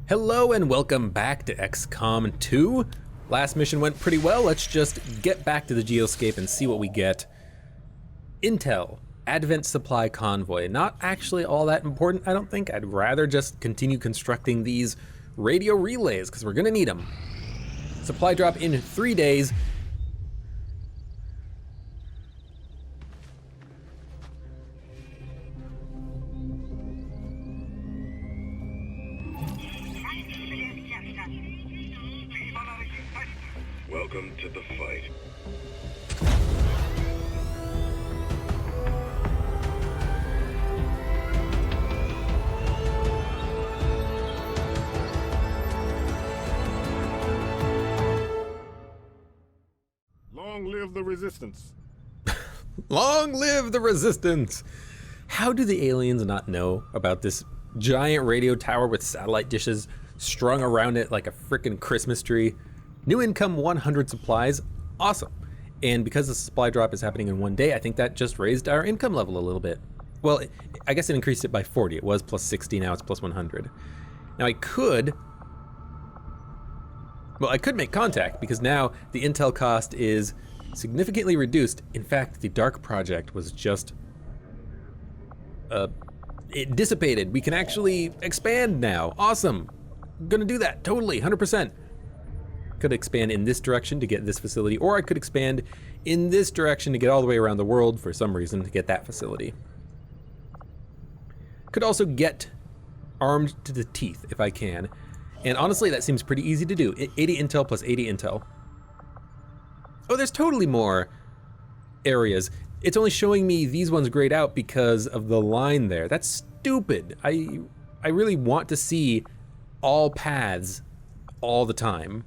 Hello and welcome back to XCOM 2. Last mission went pretty well. Let's just get back to the geoscape and see what we get. Intel, Advent Supply Convoy. Not actually all that important, I don't think. I'd rather just continue constructing these radio relays because we're gonna need them. Supply drop in 3 days. Welcome to the fight. Long live the resistance. Long live the resistance! How do the aliens not know about this giant radio tower with satellite dishes strung around it like a frickin' Christmas tree? New income 100 supplies, awesome. And because the supply drop is happening in 1 day, I think that just raised our income level a little bit. Well, I guess it increased it by 40. It was plus 60, now it's plus 100. Now I could make contact because now the intel cost is significantly reduced. In fact, the Dark Project was just, it dissipated. We can actually expand now, awesome. I'm gonna do that, totally, 100%. Could expand in this direction to get this facility, or I could expand in this direction to get all the way around the world for some reason to get that facility. Could also get armed to the teeth if I can. And honestly, that seems pretty easy to do. 80 intel plus 80 intel. Oh, there's totally more areas. It's only showing me these ones grayed out because of the line there. That's stupid. I really want to see all paths all the time.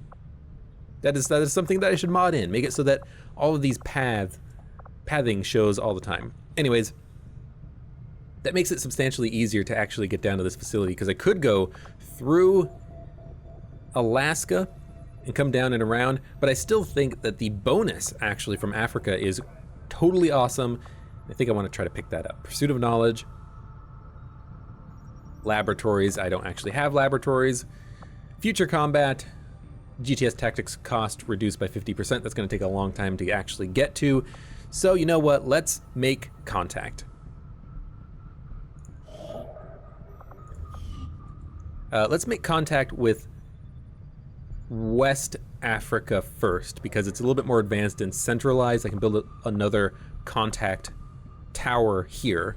That is something that I should mod in. Make it so that all of these pathing shows all the time. Anyways, that makes it substantially easier to actually get down to this facility because I could go through Alaska and come down and around, but I still think that the bonus actually from Africa is totally awesome. I think I want to try to pick that up. Pursuit of knowledge, laboratories. I don't actually have laboratories. Future combat. GTS tactics cost reduced by 50%. That's going to take a long time to actually get to. So you know what? Let's make contact. Let's make contact with West Africa first because it's a little bit more advanced and centralized. I can build another contact tower here.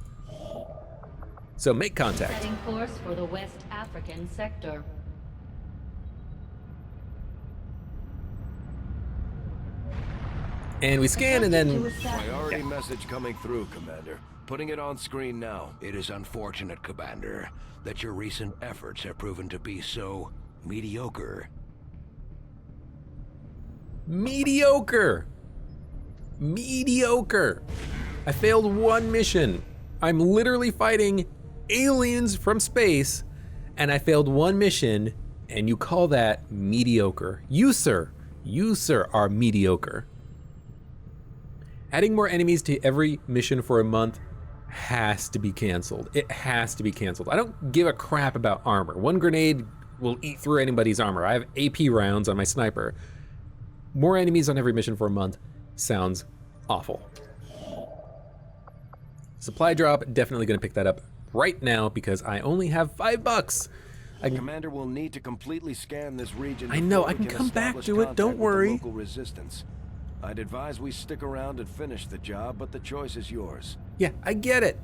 So make contact. Setting course for the West African sector. And we scan and then... Priority message coming through, Commander. Putting it on screen now. It is unfortunate, Commander, that your recent efforts have proven to be so mediocre. Mediocre! Mediocre! I failed one mission. I'm literally fighting aliens from space, and I failed one mission, and you call that mediocre. You, sir, are mediocre. Adding more enemies to every mission for a month has to be canceled. It has to be canceled. I don't give a crap about armor. One grenade will eat through anybody's armor. I have AP rounds on my sniper. More enemies on every mission for a month sounds awful. Supply drop, definitely gonna pick that up right now because I only have $5. Commander will need to completely scan this region. I know, before I we can come back establish to it, contact don't with the worry. local resistance. I'd advise we stick around and finish the job, but the choice is yours. Yeah, I get it.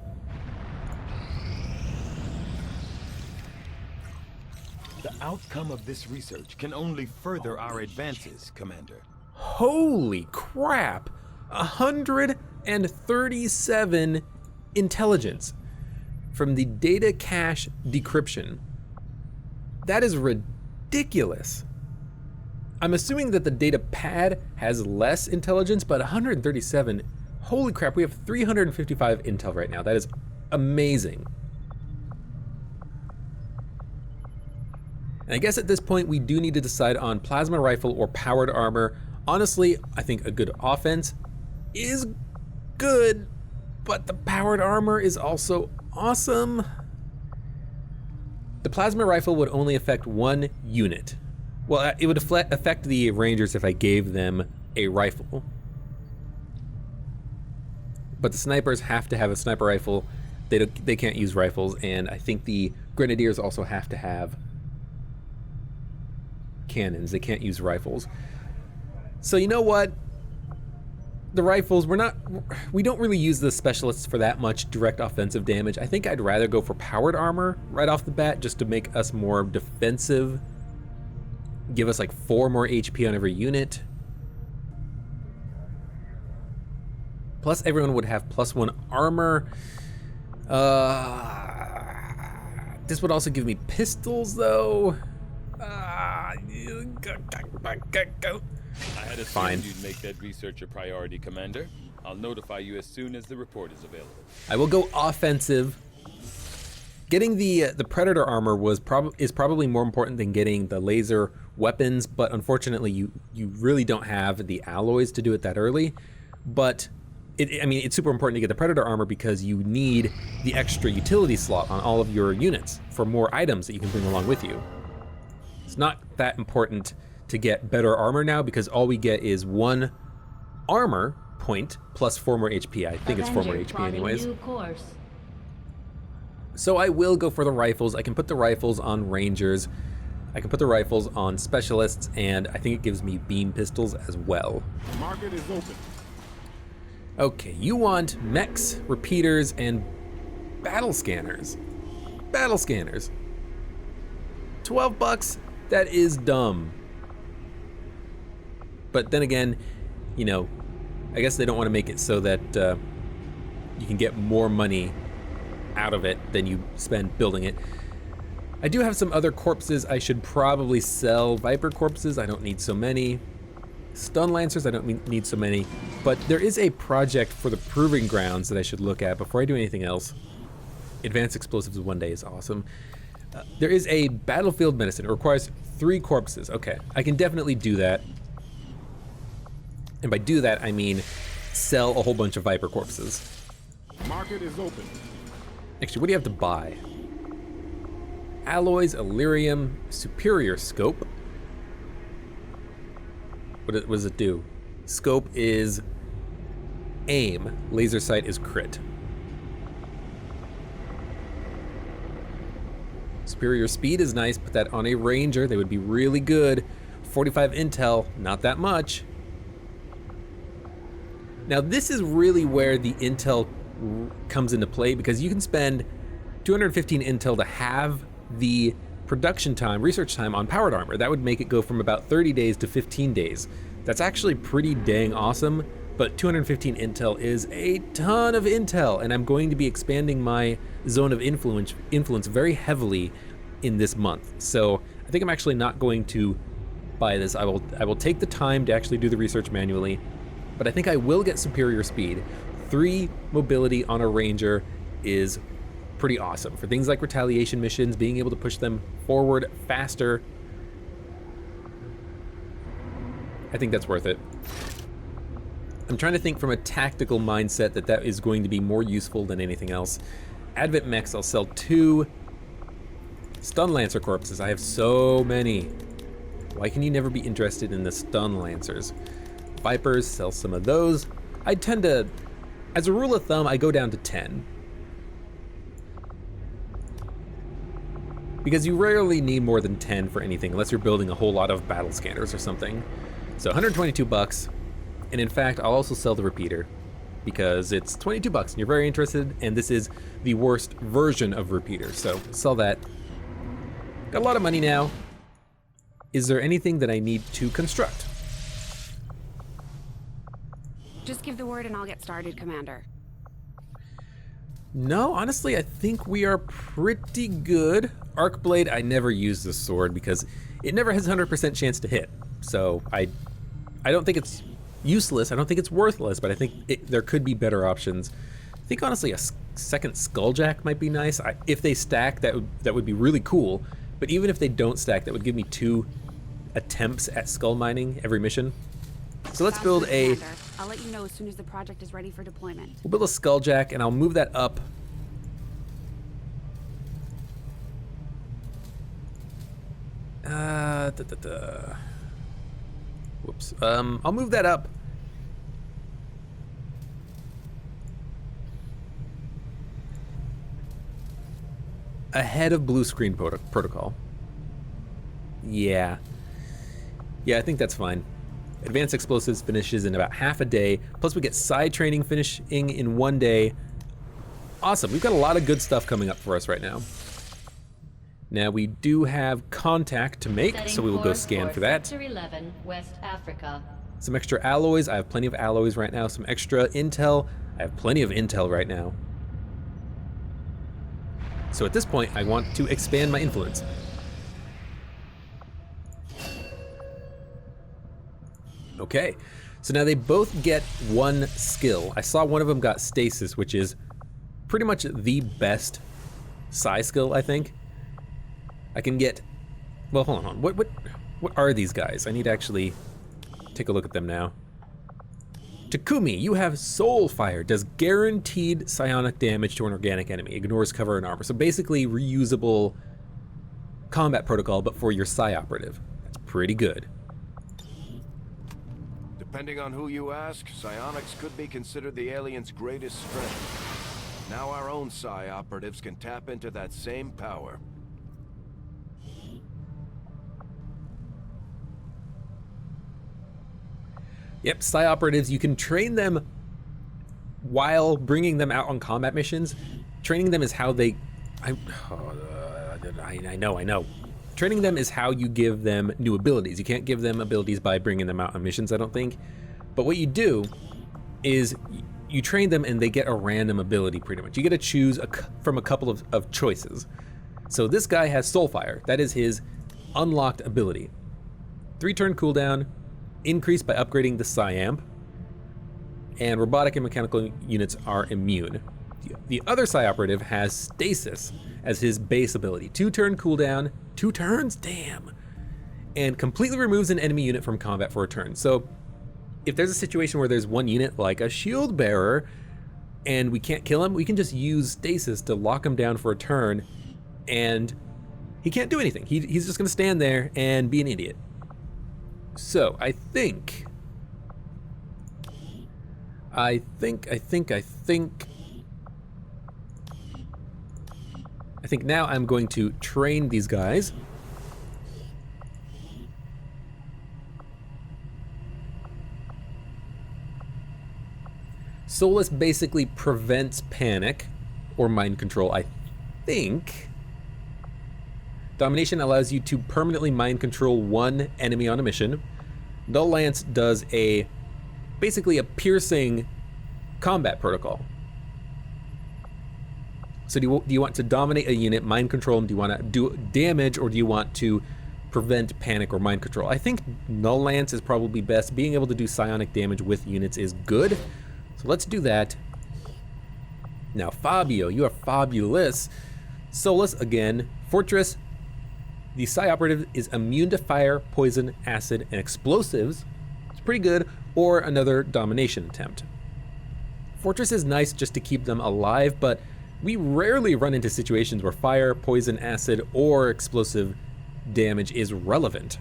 The outcome of this research can only further our advances, Commander. Holy crap! 137 intelligence from the data cache decryption. That is ridiculous. I'm assuming that the data pad has less intelligence, but 137, holy crap, we have 355 intel right now. That is amazing. And I guess at this point we do need to decide on plasma rifle or powered armor. Honestly, I think a good offense is good, but the powered armor is also awesome. The plasma rifle would only affect one unit. Well, it would affect the Rangers if I gave them a rifle. But the snipers have to have a sniper rifle. They can't use rifles, and I think the Grenadiers also have to have cannons. They can't use rifles. So you know what? The rifles, we don't really use the specialists for that much direct offensive damage. I think I'd rather go for powered armor right off the bat just to make us more defensive. Give us like 4 more HP on every unit. Plus everyone would have +1 armor. This would also give me pistols though. I had assumed you'd make that research a priority, Commander. I'll notify you as soon as the report is available. I will go offensive. Getting the Predator armor is probably more important than getting the laser weapons, but unfortunately you really don't have the alloys to do it that early. But it's super important to get the Predator armor because you need the extra utility slot on all of your units for more items that you can bring along with you. It's not that important to get better armor now because all we get is 1 armor point plus 4 more HP. I think it's 4 more HP anyways. So I will go for the rifles. I can put the rifles on Rangers. I can put the rifles on specialists, and I think it gives me beam pistols as well. The market is open. Okay, you want mechs, repeaters, and battle scanners. Battle scanners. $12? That is dumb. But then again, you know, I guess they don't want to make it so that you can get more money out of it than you spend building it. I do have some other corpses I should probably sell. Viper corpses, I don't need so many. Stun Lancers, I don't need so many. But there is a project for the Proving Grounds that I should look at before I do anything else. Advanced Explosives 1 day is awesome. There is a Battlefield Medicine. It requires 3 corpses. Okay, I can definitely do that. And by do that, I mean sell a whole bunch of Viper corpses. The market is open. Actually, what do you have to buy? Alloys, Illyrium, Superior Scope. What does it do? Scope is aim. Laser sight is crit. Superior speed is nice. Put that on a Ranger. They would be really good. 45 intel, not that much. Now this is really where the intel comes into play because you can spend 215 intel to have the production time, research time on powered armor. That would make it go from about 30 days to 15 days. That's actually pretty dang awesome, but 215 intel is a ton of intel, and I'm going to be expanding my zone of influence very heavily in this month. So I think I'm actually not going to buy this. I will take the time to actually do the research manually, but I think I will get superior speed. 3 mobility on a Ranger is pretty awesome. For things like retaliation missions, being able to push them forward faster, I think that's worth it. I'm trying to think from a tactical mindset that is going to be more useful than anything else. Advent mechs, I'll sell 2. Stun Lancer corpses, I have so many. Why can you never be interested in the Stun Lancers? Vipers, sell some of those. I tend to, as a rule of thumb, I go down to 10. Because you rarely need more than 10 for anything unless you're building a whole lot of battle scanners or something. So $122, and in fact, I'll also sell the repeater because it's $22 and you're very interested, and this is the worst version of repeater, so sell that. Got a lot of money now. Is there anything that I need to construct? Just give the word and I'll get started, Commander. No, honestly, I think we are pretty good. Arc Blade, I never use this sword because it never has 100% chance to hit. So I don't think it's useless. I don't think it's worthless, but I think there could be better options. I think honestly a second Skulljack might be nice. If they stack, that would be really cool. But even if they don't stack, that would give me 2 attempts at skull mining every mission. So let's build a... Commander. I'll let you know as soon as the project is ready for deployment. We'll build a Skulljack, and I'll move that up Whoops. I'll move that up. Ahead of blue screen protocol. Yeah. Yeah, I think that's fine. Advanced explosives finishes in about half a day. Plus we get side training finishing in 1 day. Awesome, we've got a lot of good stuff coming up for us right now. Now we do have contact to make, so we will go scan for that. Sector 11, West Africa. Some extra alloys, I have plenty of alloys right now. Some extra intel, I have plenty of intel right now. So at this point, I want to expand my influence. Okay, so now they both get 1 skill. I saw one of them got stasis, which is pretty much the best psi skill, I think. I can get, well, hold on, what are these guys? I need to actually take a look at them now. Takumi, you have Soul Fire, does guaranteed psionic damage to an organic enemy, ignores cover and armor. So basically reusable combat protocol, but for your psi operative. That's pretty good. Depending on who you ask, psionics could be considered the alien's greatest strength. Now our own psi operatives can tap into that same power. Yep, psi operatives, you can train them while bringing them out on combat missions. Training them is how they... I know. Training them is how you give them new abilities. You can't give them abilities by bringing them out on missions, I don't think. But what you do is you train them and they get a random ability pretty much. You get to choose from a couple of choices. So this guy has Soulfire. That is his unlocked ability. 3-turn cooldown, increased by upgrading the psi amp, and robotic and mechanical units are immune. The other psi operative has stasis as his base ability. 2-turn cooldown, 2 turns, damn, and completely removes an enemy unit from combat for a turn. So if there's a situation where there's one unit like a shield bearer and we can't kill him, we can just use stasis to lock him down for a turn and he can't do anything. He's just gonna stand there and be an idiot. So I think now I'm going to train these guys. Solus basically prevents panic or mind control, I think. Domination allows you to permanently mind control 1 enemy on a mission. Null Lance does basically a piercing combat protocol. So do you want to dominate a unit, mind control them? Do you want to do damage, or do you want to prevent panic or mind control? I think Null Lance is probably best. Being able to do psionic damage with units is good. So let's do that. Now Fabio, you are fabulous. Solus again. Fortress. The psi operative is immune to fire, poison, acid, and explosives. It's pretty good. Or another domination attempt. Fortress is nice just to keep them alive, but we rarely run into situations where fire, poison, acid, or explosive damage is relevant.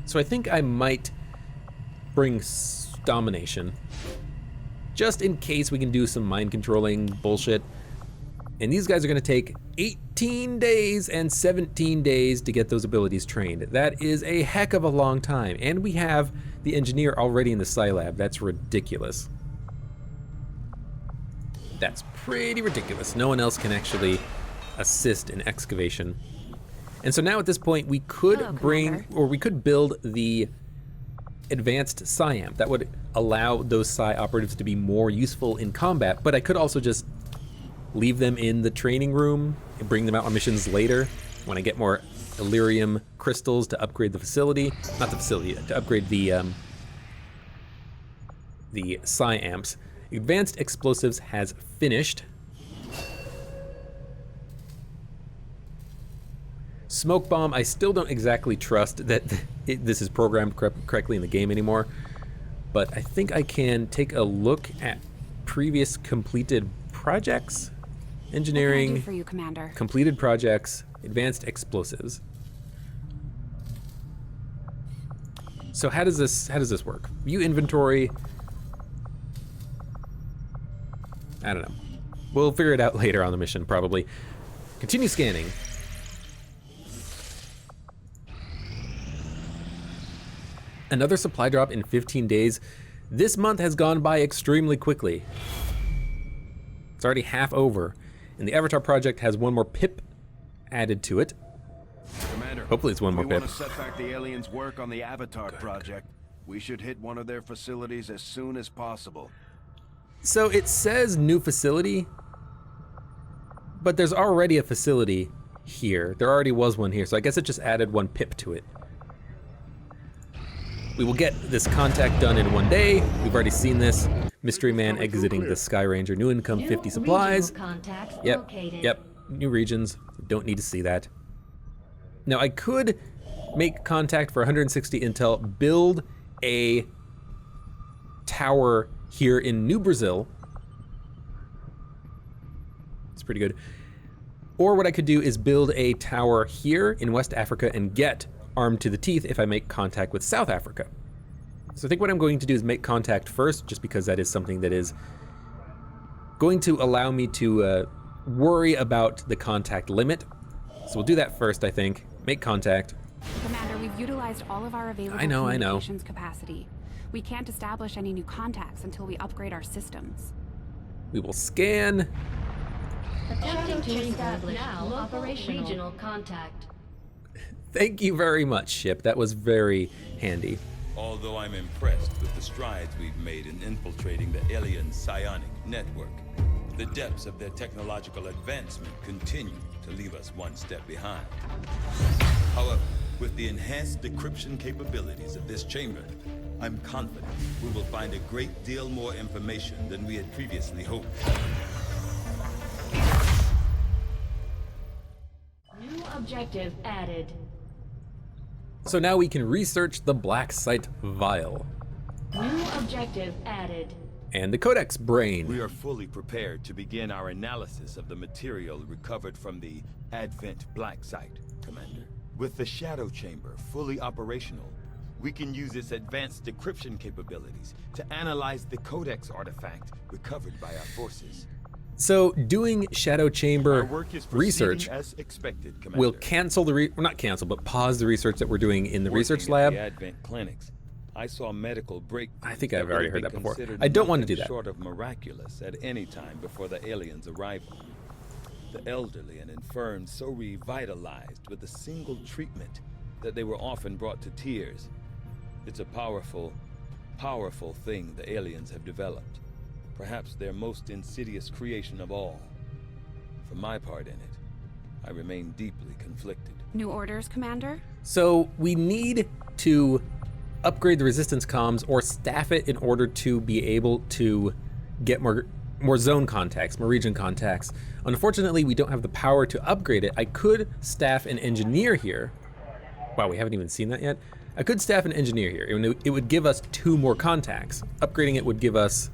So I think I might bring domination, just in case we can do some mind controlling bullshit. And these guys are gonna take 18 days and 17 days to get those abilities trained. That is a heck of a long time. And we have the engineer already in the Psi Lab. That's ridiculous. That's pretty ridiculous. No one else can actually assist in excavation. And so now at this point, we could we could build the advanced psi amp. That would allow those psi operatives to be more useful in combat, but I could also just leave them in the training room and bring them out on missions later when I get more Illyrium crystals to upgrade the facility. Not the facility, to upgrade the psi amps. Advanced explosives has finished. Smoke bomb, I still don't exactly trust that this is programmed correctly in the game anymore, but I think I can take a look at previous completed projects. What can I do Engineering, for you, Commander? completed projects, advanced explosives. So how does this work? View inventory. I don't know. We'll figure it out later on the mission, probably. Continue scanning. Another supply drop in 15 days. This month has gone by extremely quickly. It's already half over, and the Avatar project has one more pip added to it. Commander, Hopefully it's one more we pip. want to set back the aliens' work on the Avatar project. We should hit one of their facilities as soon as possible. So it says new facility, but there's already a facility here. There already was one here, so I guess it just added one pip to it. We will get this contact done in 1 day. We've already seen this. Mystery Man exiting the Sky Ranger. New income, 50 supplies. Yep. New regions. Don't need to see that. Now I could make contact for 160 intel, build a tower here in New Brazil. It's pretty good. Or what I could do is build a tower here in West Africa and get armed to the teeth if I make contact with South Africa. So I think what I'm going to do is make contact first, just because that is something that is going to allow me to worry about the contact limit. So we'll do that first, I think. Make contact. Commander, we've utilized all of our available I know. communications capacity. We can't establish any new contacts until we upgrade our systems. We will scan. Attempting to establish local regional contact. Thank you very much, ship. That was very handy. Although I'm impressed with the strides we've made in infiltrating the alien psionic network, the depths of their technological advancement continue to leave us one step behind. However, with the enhanced decryption capabilities of this chamber, I'm confident we will find a great deal more information than we had previously hoped. New objective added. So now we can research the Black Site Vial. New objective added. And the Codex Brain. We are fully prepared to begin our analysis of the material recovered from the Advent Black Site, Commander. With the Shadow Chamber fully operational, we can use its advanced decryption capabilities to analyze the Codex artifact recovered by our forces. So doing Shadow Our Chamber work is research proceeding as expected, Commander. will cancel the well, not cancel, but pause the research that we're doing in the Working research at lab. the Advent clinics, I saw medical breakthroughs. I think I've that already would heard be that before. considered I don't want to nothing do that. Short of miraculous at any time before the aliens' arrival. The elderly and infirm so revitalized with a single treatment that they were often brought to tears. It's a powerful, powerful thing the aliens have developed. Perhaps their most insidious creation of all. For my part in it, I remain deeply conflicted. New orders, Commander? So we need to upgrade the resistance comms or staff it in order to be able to get more zone contacts, more region contacts. Unfortunately, we don't have the power to upgrade it. I could staff an engineer here. Wow, we haven't even seen that yet. I could staff an engineer here. It would give us 2 more contacts. Upgrading it would give us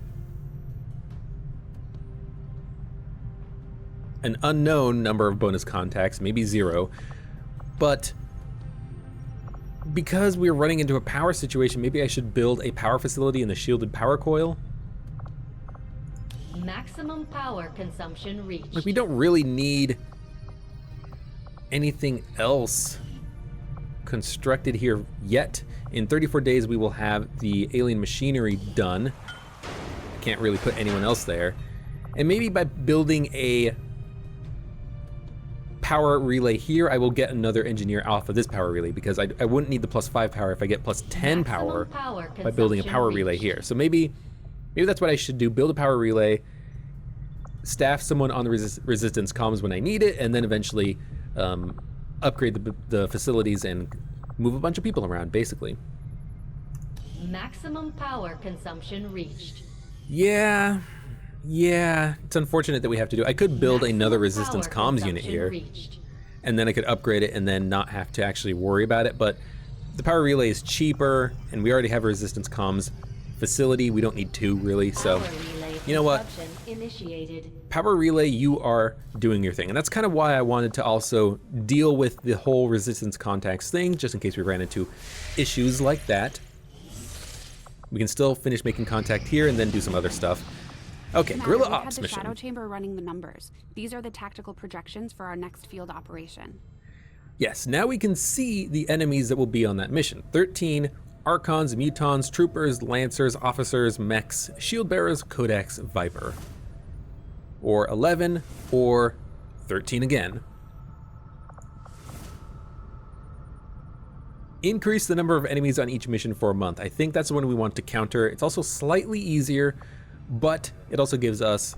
an unknown number of bonus contacts, maybe 0. But because we're running into a power situation, maybe I should build a power facility in the shielded power coil. Maximum power consumption reached. Like, we don't really need anything else constructed here yet. In 34 days, we will have the alien machinery done. I can't really put anyone else there. And maybe by building a power relay here, I will get another engineer off of this power relay, because I wouldn't need the +5 power if I get +10 power by building a power relay here. So maybe that's what I should do, build a power relay, staff someone on the resistance comms when I need it, and then eventually upgrade the facilities and move a bunch of people around, basically. Maximum power consumption reached. Yeah, it's unfortunate that we have to do. I could build Maximum another resistance power comms unit consumption here, reached. and then I could upgrade it and then not have to actually worry about it. But the power relay is cheaper, and we already have a resistance comms facility. We don't need 2 really, so Power relay You know what? Disruption initiated. Power Relay, you are doing your thing. And that's kind of why I wanted to also deal with the whole resistance contacts thing, just in case we ran into issues like that. We can still finish making contact here and then do some other stuff. Okay, Commander, Guerrilla we've had Ops the mission. Shadow Chamber running the numbers. These are the tactical projections for our next field operation. Yes, now we can see the enemies that will be on that mission. 13 Archons, Mutons, Troopers, Lancers, Officers, Mechs, Shield Bearers, Codex, Viper. Or 11, or 13 again. Increase the number of enemies on each mission for a month. I think that's the one we want to counter. It's also slightly easier, but it also gives us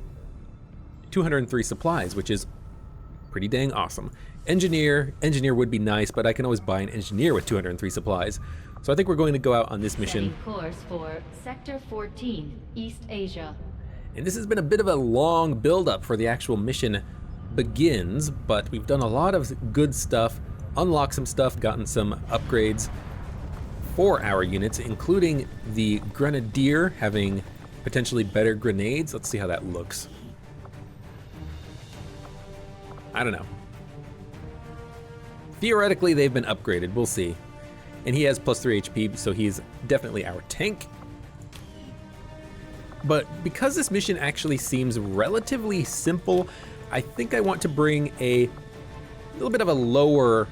203 supplies, which is pretty dang awesome. Engineer would be nice, but I can always buy an engineer with 203 supplies. So I think we're going to go out on this mission. Setting course for Sector 14, East Asia. And this has been a bit of a long build-up for the actual mission begins, but we've done a lot of good stuff, unlocked some stuff, gotten some upgrades for our units, including the Grenadier having potentially better grenades. Let's see how that looks. I don't know. Theoretically, they've been upgraded. We'll see. And he has plus 3 HP, so he's definitely our tank. But because this mission actually seems relatively simple, I think I want to bring a little bit of a lower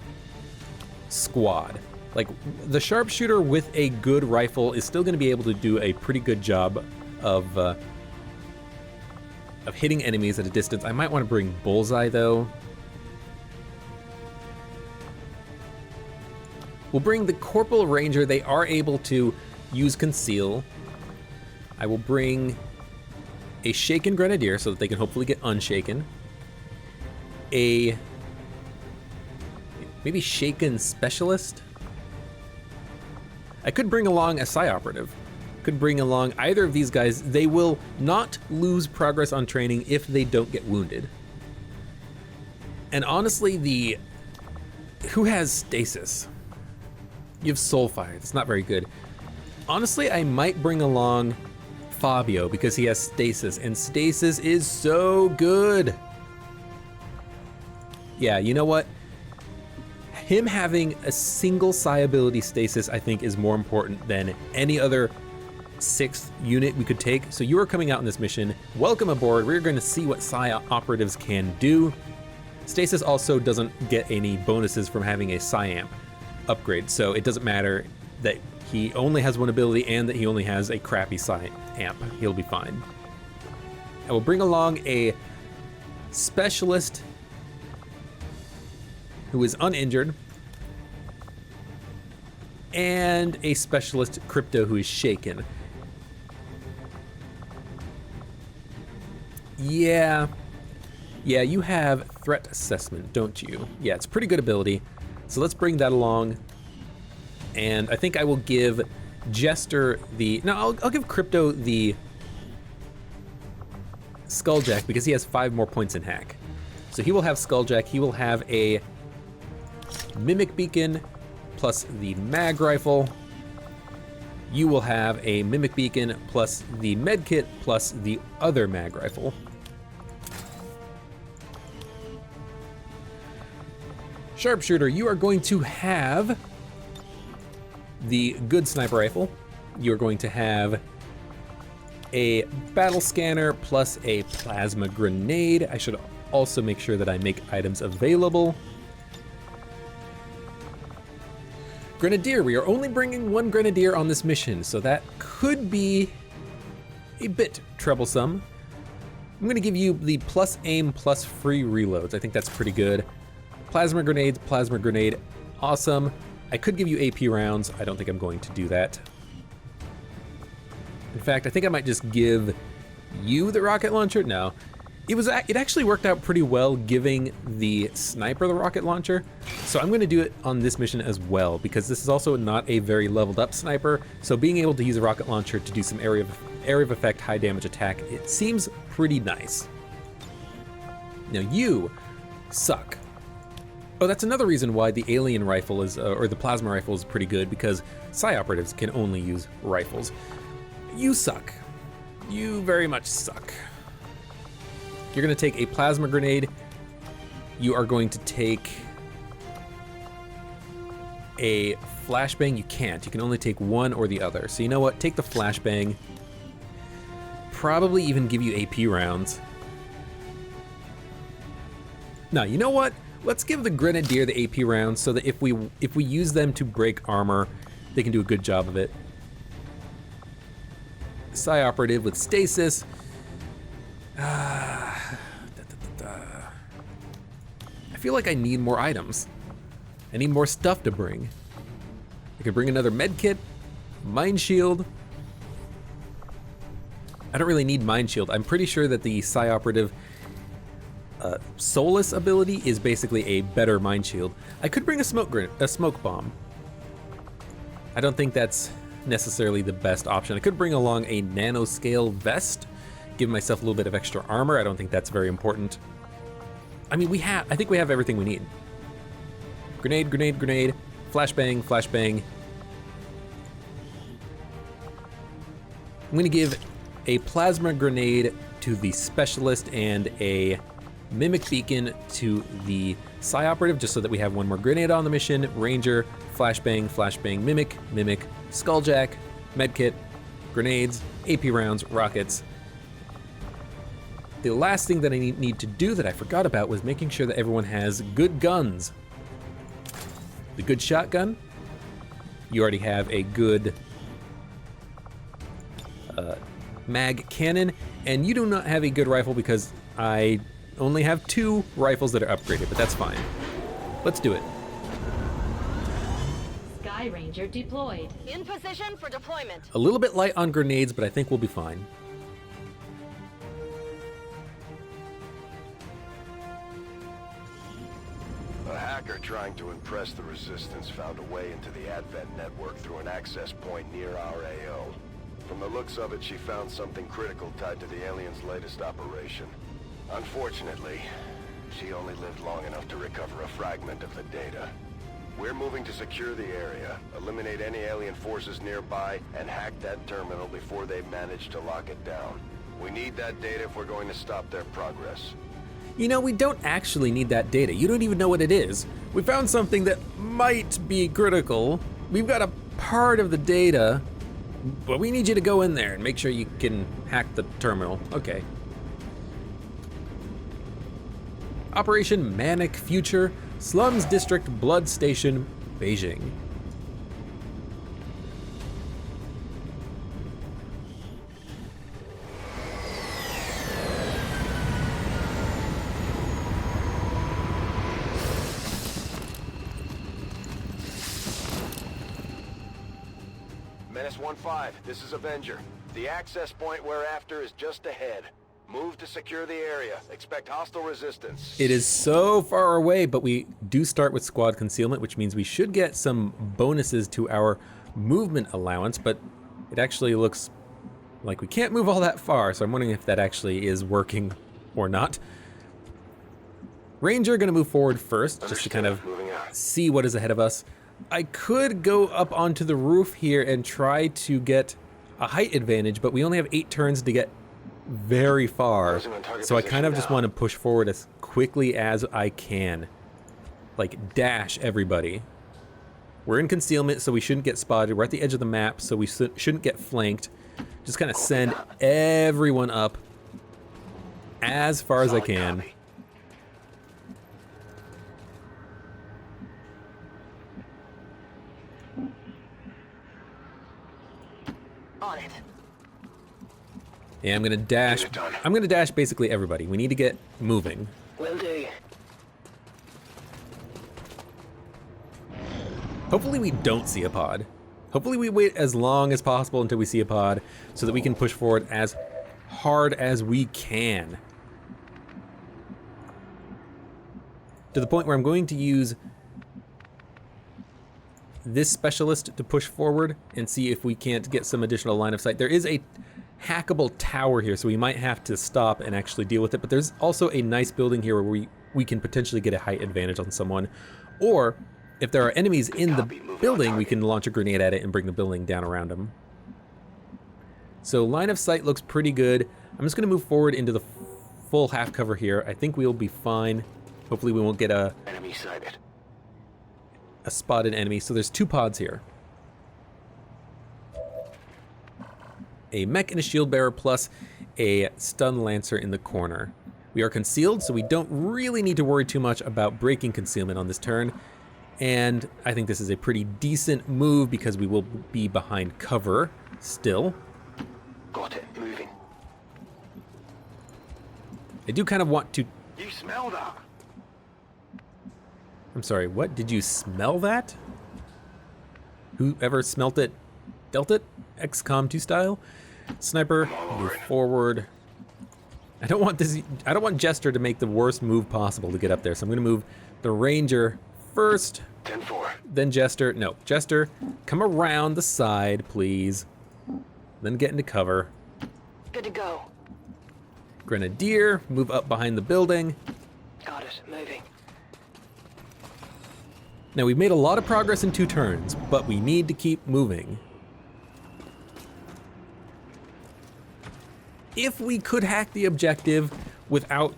squad. Like, the sharpshooter with a good rifle is still going to be able to do a pretty good job of hitting enemies at a distance. I might want to bring Bullseye, though. We'll bring the Corporal Ranger. They are able to use Conceal. I will bring a Shaken Grenadier so that they can hopefully get unshaken. A maybe Shaken Specialist. I could bring along a Psi Operative. Could bring along either of these guys. They will not lose progress on training if they don't get wounded. And honestly, who has Stasis? You have Soulfire. That's not very good. Honestly, I might bring along Fabio because he has Stasis, and Stasis is so good. Yeah, you know what? Him having a single Psi ability Stasis, I think, is more important than any other 6th unit we could take. So you are coming out in this mission. Welcome aboard. We're going to see what Psi operatives can do. Stasis also doesn't get any bonuses from having a Psi amp upgrade, so it doesn't matter that he only has one ability and that he only has a crappy Psi amp. He'll be fine. I will bring along a Specialist who is uninjured, and a Specialist Crypto who is shaken. Yeah, you have Threat Assessment, don't you? Yeah, it's a pretty good ability. So let's bring that along. And I think I will give Jester I'll give Crypto the Skulljack because he has 5 more points in hack. So he will have Skulljack. He will have a Mimic Beacon plus the Mag Rifle. You will have a Mimic Beacon plus the Medkit plus the other Mag Rifle. Sharpshooter, you are going to have the good Sniper Rifle. You're going to have a Battle Scanner plus a Plasma Grenade. I should also make sure that I make items available. Grenadier, we are only bringing 1 Grenadier on this mission, so that could be a bit troublesome. I'm going to give you the plus aim plus free reloads. I think that's pretty good. Plasma Grenade, awesome. I could give you AP rounds. I don't think I'm going to do that. In fact, I think I might just give you the rocket launcher. No, it actually worked out pretty well giving the sniper the rocket launcher. So I'm going to do it on this mission as well because this is also not a very leveled up sniper. So being able to use a rocket launcher to do some area of effect, high damage attack, it seems pretty nice. Now you suck. Oh, that's another reason why the alien rifle is, or the plasma rifle is pretty good, because Psi operatives can only use rifles. You suck. You very much suck. You're gonna take a plasma grenade. You are going to take a flashbang. You can't. You can only take one or the other. So you know what? Take the flashbang. Probably even give you AP rounds. Now, you know what? Let's give the Grenadier the AP rounds so that if we use them to break armor, they can do a good job of it. Psi Operative with stasis. I feel like I need more items. I need more stuff to bring. I could bring another med kit, mine shield. I don't really need mine shield. I'm pretty sure that the Psi Operative Soulless ability is basically a better mine shield. I could bring a smoke bomb. I don't think that's necessarily the best option. I could bring along a nanoscale vest, give myself a little bit of extra armor. I don't think that's very important. I mean, I think we have everything we need. Grenade, grenade, grenade, flashbang, flashbang. I'm gonna give a plasma grenade to the specialist and a mimic beacon to the Psi Operative, just so that we have one more grenade on the mission. Ranger, flashbang, flashbang, mimic, mimic, skulljack, medkit, grenades, AP rounds, rockets. The last thing that I need to do that I forgot about was making sure that everyone has good guns. The good shotgun. You already have a good mag cannon, and you do not have a good rifle because I only have 2 rifles that are upgraded, but that's fine. Let's do it. Sky Ranger deployed. In position for deployment. A little bit light on grenades, but I think we'll be fine. A hacker trying to impress the Resistance found a way into the Advent network through an access point near our AO. From the looks of it, she found something critical tied to the aliens' latest operation. Unfortunately, she only lived long enough to recover a fragment of the data. We're moving to secure the area, eliminate any alien forces nearby, and hack that terminal before they manage to lock it down. We need that data if we're going to stop their progress. You know, we don't actually need that data. You don't even know what it is. We found something that might be critical. We've got a part of the data, but we need you to go in there and make sure you can hack the terminal. Okay. Operation Manic Future, Slums District Blood Station, Beijing. Menace 1-5, this is Avenger. The access point we're after is just ahead. Move to secure the area. Expect hostile resistance. It is so far away, but we do start with squad concealment, which means we should get some bonuses to our movement allowance, but it actually looks like we can't move all that far, so I'm wondering if that actually is working or not. Ranger gonna move forward first, just to kind of see what is ahead of us. I could go up onto the roof here and try to get a height advantage, but we only have 8 turns to get very far, so I kind of just want to push forward as quickly as I can. Like, dash everybody. We're in concealment, so we shouldn't get spotted. We're at the edge of the map, so we shouldn't get flanked. Just kind of send everyone up as far as I can. On it. Yeah, I'm gonna dash. I'm gonna dash basically everybody. We need to get moving. Will do. Hopefully we don't see a pod. Hopefully we wait as long as possible until we see a pod so that we can push forward as hard as we can. To the point where I'm going to use this specialist to push forward and see if we can't get some additional line of sight. There is a hackable tower here, so we might have to stop and actually deal with it, but there's also a nice building here where we can potentially get a height advantage on someone, or if there are enemies in the building, we can launch a grenade at it and bring the building down around them. So line of sight looks pretty good. I'm just gonna move forward into the full half cover here. I think we'll be fine. Hopefully we won't get Enemy sighted. a spotted enemy. So there's 2 pods here. A mech and a shield bearer plus a stun lancer in the corner. We are concealed, so we don't really need to worry too much about breaking concealment on this turn. And I think this is a pretty decent move because we will be behind cover still. Got it. Moving. I do kind of want to... You smell that? I'm sorry, what? Did you smell that? Whoever smelt it, dealt it? XCOM2 style? Sniper, move forward. I don't want Jester to make the worst move possible to get up there, so I'm gonna move the Ranger first. 10-4. Then Jester. No, Jester, come around the side, please. Then get into cover. Good to go. Grenadier, move up behind the building. Got it. Moving. Now, we've made a lot of progress in 2 turns, but we need to keep moving. If we could hack the objective without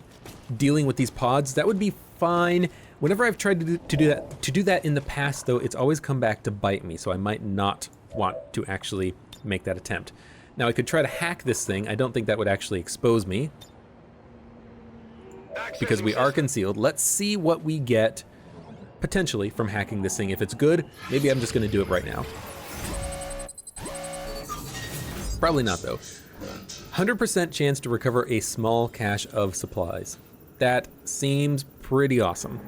dealing with these pods, that would be fine. Whenever I've tried to do that in the past, though, it's always come back to bite me, so I might not want to actually make that attempt. Now, I could try to hack this thing. I don't think that would actually expose me because we are concealed. Let's see what we get potentially from hacking this thing. If it's good, maybe I'm just going to do it right now. Probably not, though. 100% chance to recover a small cache of supplies. That seems pretty awesome.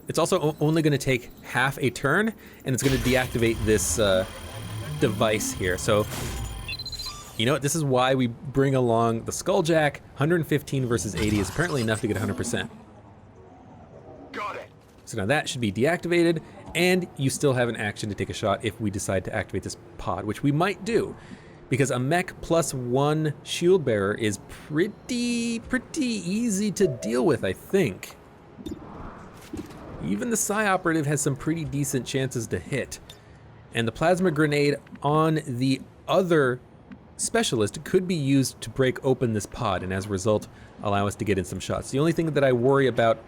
It's also only going to take half a turn, and it's going to deactivate this device here. So, you know what? This is why we bring along the Skulljack. 115 versus 80 is apparently enough to get 100%. Got it. So now that should be deactivated, and you still have an action to take a shot if we decide to activate this pod, which we might do. Because a mech plus 1 shield bearer is pretty easy to deal with, I think. Even the Psi operative has some pretty decent chances to hit. And the plasma grenade on the other specialist could be used to break open this pod, and as a result, allow us to get in some shots. The only thing that I worry about...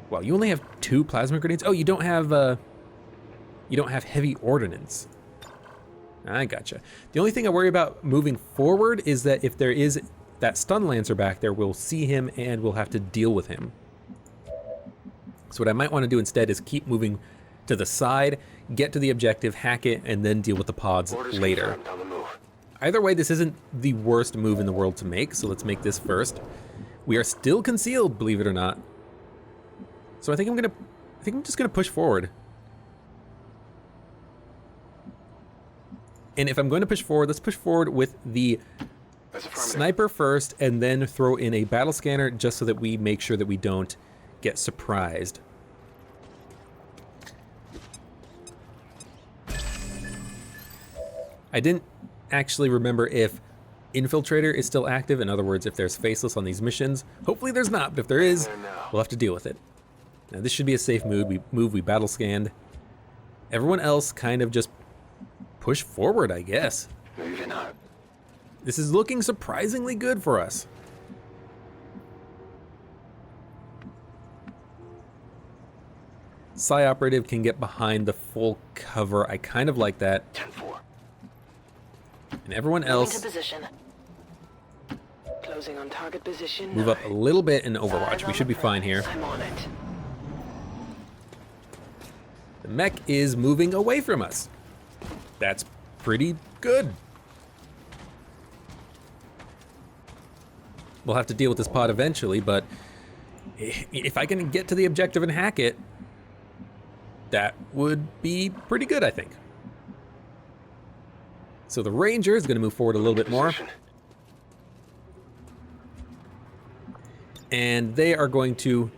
Well, you only have 2 plasma grenades? Oh, you don't have heavy ordnance. I gotcha. The only thing I worry about moving forward is that if there is that stun lancer back there, we'll see him and we'll have to deal with him. So what I might want to do instead is keep moving to the side, get to the objective, hack it, and then deal with the pods later. Either way, this isn't the worst move in the world to make, so let's make this first. We are still concealed, believe it or not. So I think I'm just gonna push forward. And if I'm going to push forward, let's push forward with the sniper first and then throw in a battle scanner just so that we make sure that we don't get surprised. I didn't actually remember if Infiltrator is still active. In other words, if there's Faceless on these missions. Hopefully there's not, but if there is, we'll have to deal with it. Now this should be a safe move. We battle scanned. Everyone else kind of just push forward, I guess. Moving up. This is looking surprisingly good for us. Psi operative can get behind the full cover. I kind of like that. 10-4. And everyone Moving else to position. Closing on target position. move up a little bit in Overwatch. We should be fine here. I'm on it. The mech is moving away from us. That's pretty good. We'll have to deal with this pod eventually, but if I can get to the objective and hack it, that would be pretty good, I think. So the Ranger is going to move forward a little bit more. And they are going to...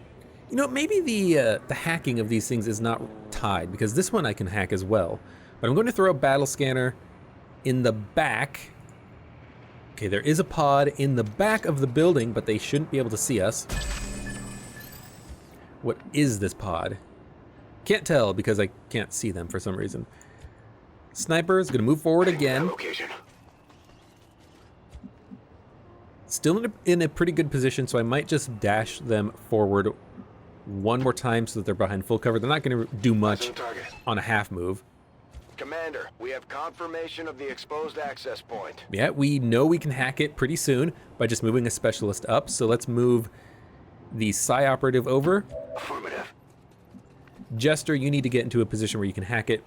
You know, maybe the hacking of these things is not tied, because this one I can hack as well. But I'm going to throw a battle scanner in the back. Okay, there is a pod in the back of the building, but they shouldn't be able to see us. What is this pod? Can't tell because I can't see them for some reason. Sniper is going to move forward again. Still in a pretty good position, so I might just dash them forward one more time so that they're behind full cover. They're not going to do much on a half move. Commander, we have confirmation of the exposed access point. Yeah, we know we can hack it pretty soon by just moving a specialist up. So let's move the Psi operative over. Affirmative. Jester, you need to get into a position where you can hack it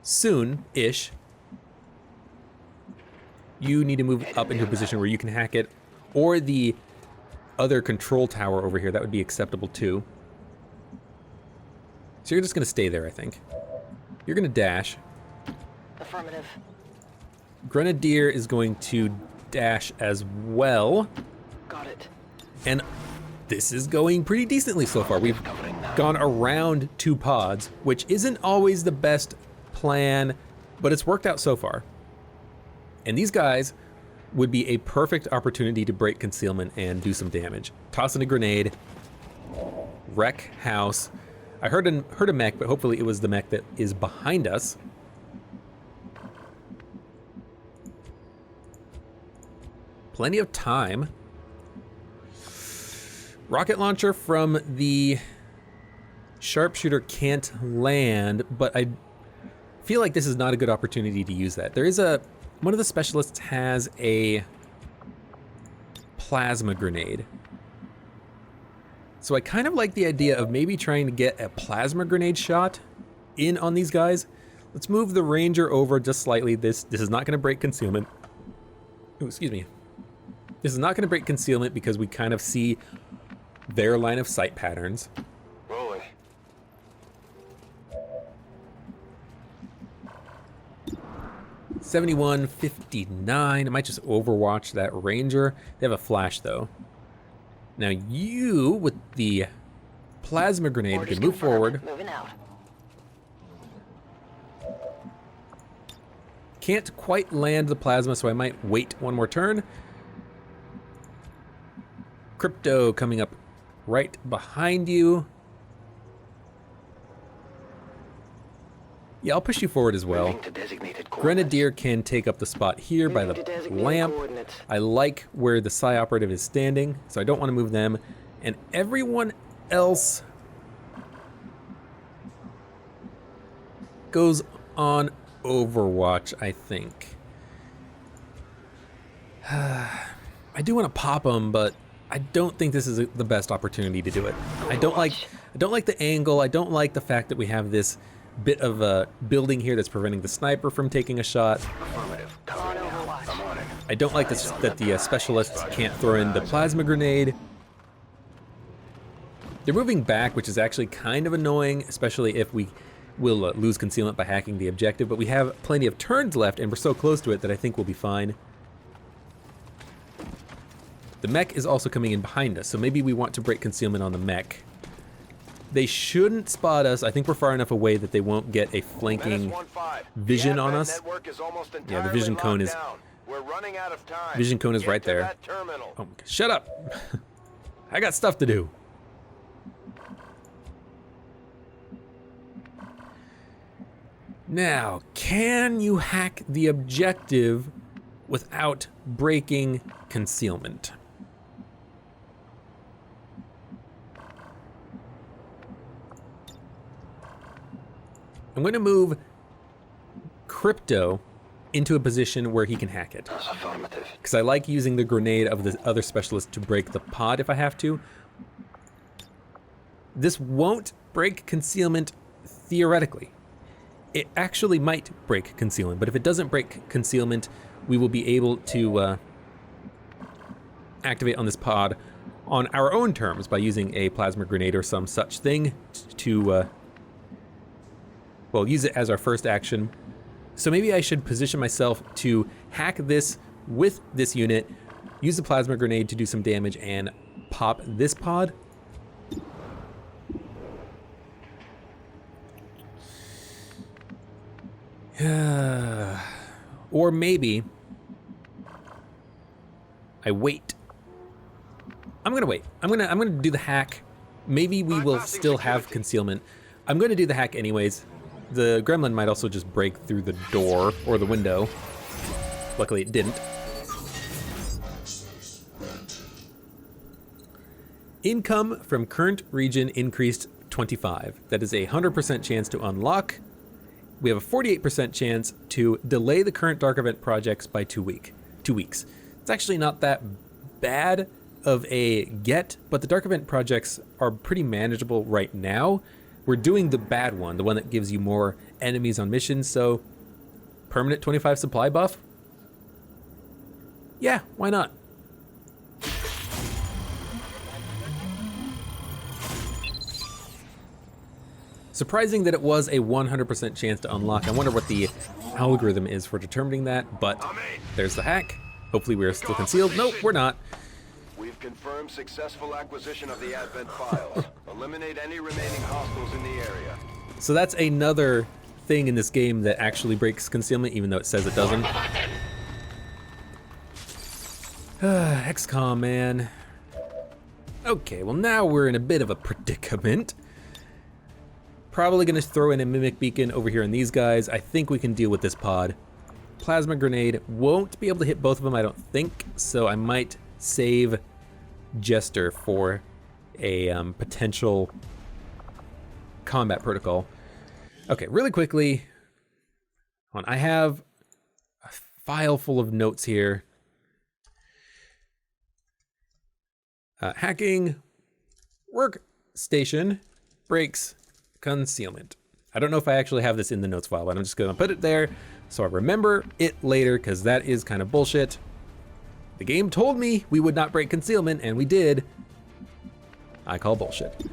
soon-ish. You need to move up into a position where you can hack it, or the other control tower over here. That would be acceptable too. So you're just going to stay there, I think. You're going to dash. Affirmative. Grenadier is going to dash as well. Got it. And this is going pretty decently so far. We've gone around 2 pods, which isn't always the best plan, but it's worked out so far. And these guys would be a perfect opportunity to break concealment and do some damage. Toss in a grenade, wreck house. I heard a mech, but hopefully it was the mech that is behind us. Plenty of time. Rocket launcher from the sharpshooter can't land, but I feel like this is not a good opportunity to use that. There is one of the specialists has a plasma grenade. So I kind of like the idea of maybe trying to get a plasma grenade shot in on these guys. Let's move the Ranger over just slightly. This is not going to break concealment. Oh, excuse me. This is not going to break concealment because we kind of see their line of sight patterns. Rolling. $71.59. I might just overwatch that Ranger. They have a flash though. Now you, with the plasma grenade, can move forward. Moving out. Can't quite land the plasma, so I might wait one more turn. Crypto coming up right behind you. Yeah, I'll push you forward as well. Grenadier can take up the spot here by the lamp. I like where the Psi operative is standing, so I don't want to move them. And everyone else goes on Overwatch, I think. I do want to pop them, but I don't think this is the best opportunity to do it. I don't like the angle. I don't like the fact that we have this bit of a building here that's preventing the sniper from taking a shot. I don't like this, that the specialists can't throw in the plasma grenade. They're moving back, which is actually kind of annoying, especially if we will lose concealment by hacking the objective, but we have plenty of turns left and we're so close to it that I think we'll be fine. The mech is also coming in behind us, so maybe we want to break concealment on the mech. They shouldn't spot us. I think we're far enough away that they won't get a flanking vision on us. Yeah, the vision cone is... Vision cone is right there. Oh, shut up! I got stuff to do. Now, can you hack the objective without breaking concealment? I'm going to move Crypto into a position where he can hack it. Because I like using the grenade of the other specialist to break the pod if I have to. This won't break concealment theoretically. It actually might break concealment, but if it doesn't break concealment, we will be able to activate on this pod on our own terms by using a plasma grenade or some such thing to well, use it as our first action. So maybe I should position myself to hack this with this unit, use the plasma grenade to do some damage, and pop this pod. Or maybe I wait. I'm gonna wait. I'm gonna do the hack. Maybe we will still have concealment. I'm gonna do the hack anyways. The gremlin might also just break through the door or the window. Luckily it didn't. Income from current region increased 25. That is a 100% chance to unlock. We have a 48% chance to delay the current dark event projects by 2 weeks. It's actually not that bad of a get, but the dark event projects are pretty manageable right now. We're doing the bad one, the one that gives you more enemies on missions, so permanent 25 supply buff? Yeah, why not? Surprising that it was a 100% chance to unlock. I wonder what the algorithm is for determining that, but there's the hack. Hopefully we're still concealed. Nope, we're not. We've confirmed successful acquisition of the Advent files. Eliminate any remaining hostiles in the area. So that's another thing in this game that actually breaks concealment, even though it says it doesn't. XCOM, man. Okay, well now we're in a bit of a predicament. Probably gonna throw in a Mimic Beacon over here on these guys. I think we can deal with this pod. Plasma Grenade won't be able to hit both of them, I don't think, so I might save Jester for a potential combat protocol. Okay, really quickly, I have a file full of notes here. Hacking, workstation, breaks, concealment. I don't know if I actually have this in the notes file, but I'm just gonna put it there so I remember it later, because that is kind of bullshit. The game told me we would not break concealment, and we did. I call bullshit.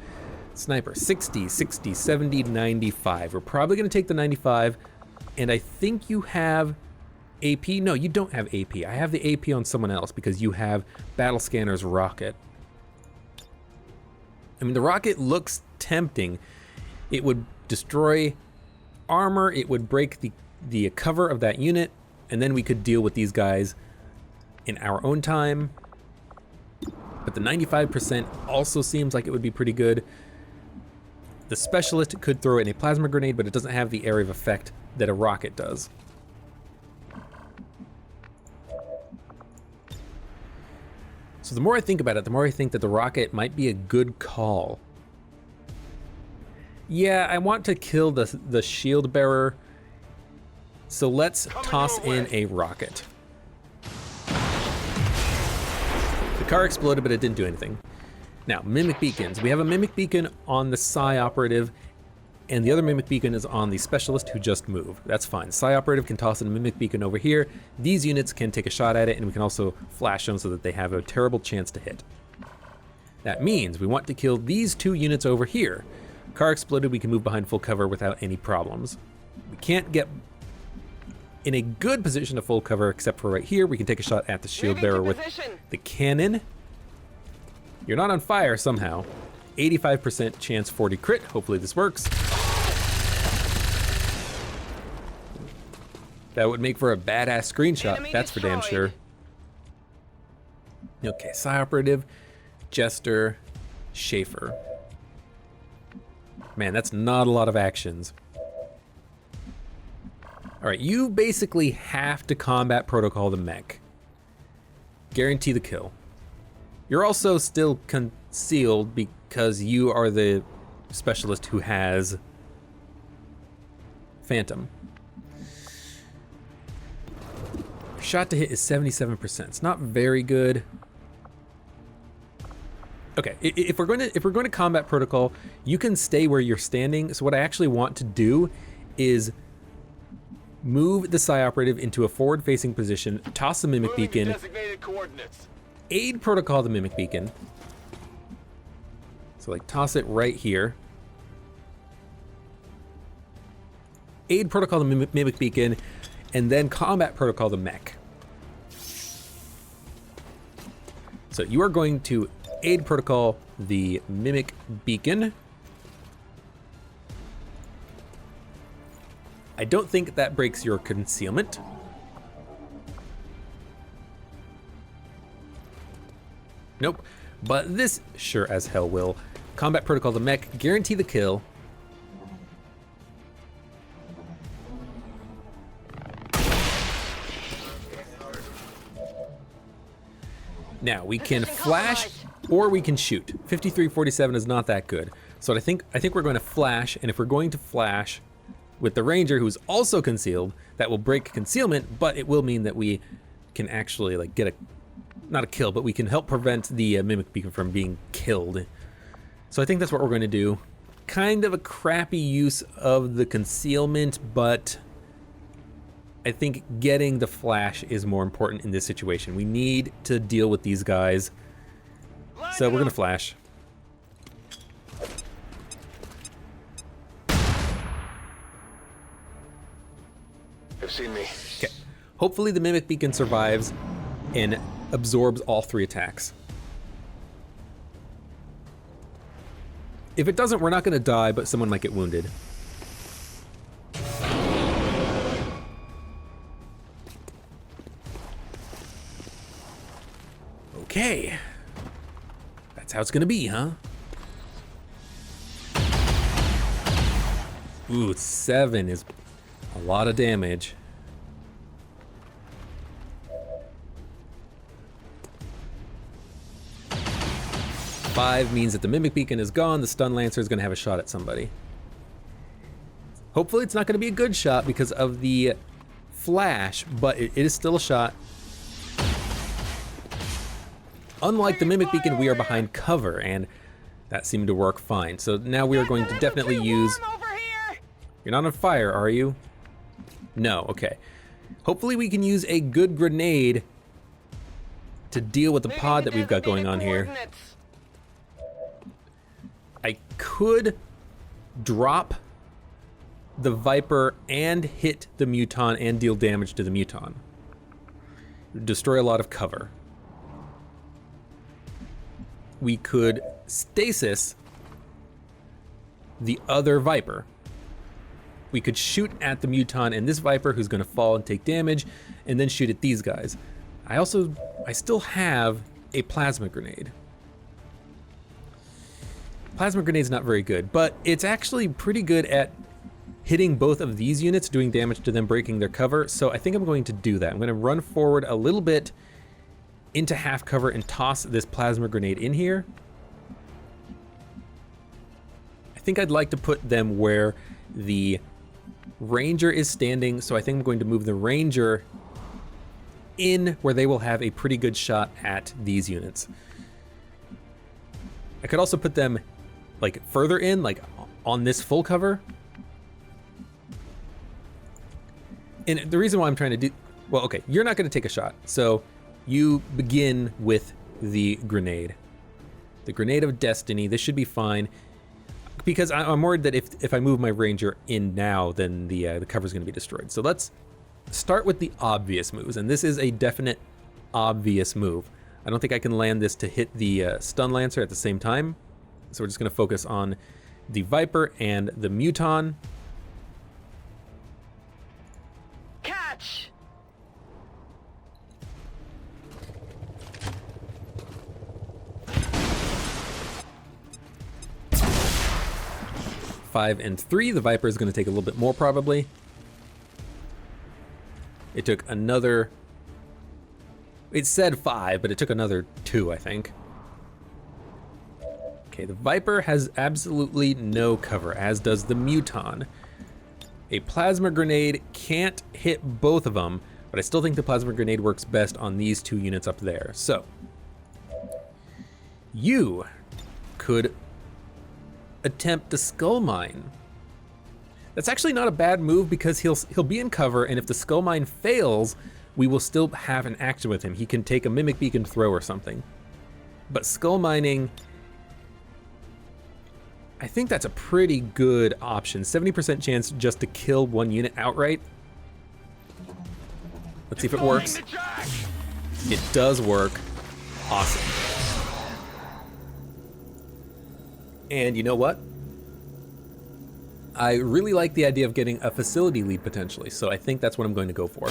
Sniper, 60, 60, 70, 95. We're probably gonna take the 95, and I think you have AP. No, you don't have AP. I have the AP on someone else because you have Battle Scanner's rocket. I mean, the rocket looks tempting. It would destroy armor, it would break the cover of that unit, and then we could deal with these guys in our own time. But the 95% also seems like it would be pretty good. The specialist could throw in a plasma grenade, but it doesn't have the area of effect that a rocket does. So the more I think about it, the more I think that the rocket might be a good call. Yeah, I want to kill the shield bearer, so let's toss in a rocket. The car exploded, but it didn't do anything. Now, Mimic Beacons. We have a Mimic Beacon on the Psi Operative, and the other Mimic Beacon is on the Specialist who just moved. That's fine. Psi Operative can toss in a Mimic Beacon over here. These units can take a shot at it, and we can also flash them so that they have a terrible chance to hit. That means we want to kill these two units over here. Car exploded, we can move behind full cover without any problems. We can't get in a good position of full cover except for right here. We can take a shot at the shield bearer with the cannon. You're not on fire somehow. 85% chance 40 crit. Hopefully this works. That would make for a badass screenshot, that's for damn sure. Okay, Psi Operative, Jester, Schaefer. Man, that's not a lot of actions. All right, you basically have to combat protocol the mech. Guarantee the kill. You're also still concealed because you are the specialist who has Phantom. Shot to hit is 77%. It's not very good. Okay, if we're going to combat protocol, you can stay where you're standing. So what I actually want to do is move the Psi Operative into a forward-facing position, toss the Mimic Beacon, aid protocol the Mimic Beacon. So like toss it right here. Aid protocol the Mimic Beacon, and then combat protocol the mech. So you are going to aid protocol the Mimic Beacon. I don't think that breaks your concealment. Nope, but this sure as hell will. Combat protocol the mech, guarantee the kill. Now we can flash or we can shoot. 53-47 is not that good. So I think we're going to flash, and if we're going to flash with the Ranger, who's also concealed, that will break concealment, but it will mean that we can actually like get not a kill, but we can help prevent the Mimic Beacon from being killed. So I think that's what we're going to do. Kind of a crappy use of the concealment, but I think getting the flash is more important in this situation. We need to deal with these guys. So we're gonna flash. They've seen me. Okay. Hopefully the Mimic Beacon survives and absorbs all 3 attacks. If it doesn't, we're not gonna die, but someone might get wounded. Okay. That's how it's gonna be, huh? Ooh, 7 is a lot of damage. Five means that the Mimic Beacon is gone, the Stun Lancer is gonna have a shot at somebody. Hopefully it's not gonna be a good shot because of the flash, but it is still a shot. Unlike the Mimic Beacon, we are behind cover, and that seemed to work fine. So now we are going to definitely use... You're not on fire, are you? No, okay. Hopefully we can use a good grenade to deal with the pod that we've got going on here. I could drop the Viper and hit the Muton and deal damage to the Muton. Destroy a lot of cover. We could stasis the other Viper. We could shoot at the Muton and this Viper who's gonna fall and take damage, and then shoot at these guys. I still have a plasma grenade. Plasma grenade's not very good, but it's actually pretty good at hitting both of these units, doing damage to them, breaking their cover, so I think I'm going to do that. I'm gonna run forward a little bit into half cover and toss this plasma grenade in here. I think I'd like to put them where the Ranger is standing, so I think I'm going to move the Ranger in where they will have a pretty good shot at these units. I could also put them like further in, like on this full cover. And the reason why I'm trying to do, well, okay, you're not going to take a shot, so you begin with the grenade. The Grenade of Destiny. This should be fine. Because I'm worried that if I move my Ranger in now, then the cover's going to be destroyed. So let's start with the obvious moves. And this is a definite obvious move. I don't think I can land this to hit the Stun Lancer at the same time. So we're just going to focus on the Viper and the Muton. Catch! 5 and 3. The Viper is going to take a little bit more probably. It took another... It said 5, but it took another 2, I think. Okay, the Viper has absolutely no cover, as does the Muton. A plasma grenade can't hit both of them, but I still think the plasma grenade works best on these 2 units up there. So, you could attempt to Skull Mine. That's actually not a bad move because he'll be in cover, and if the Skull Mine fails, we will still have an action with him. He can take a Mimic Beacon throw or something. But Skull Mining, I think that's a pretty good option. 70% chance just to kill one unit outright. Let's see if it works. It does work. Awesome. And you know what? I really like the idea of getting a facility lead potentially, so I think that's what I'm going to go for.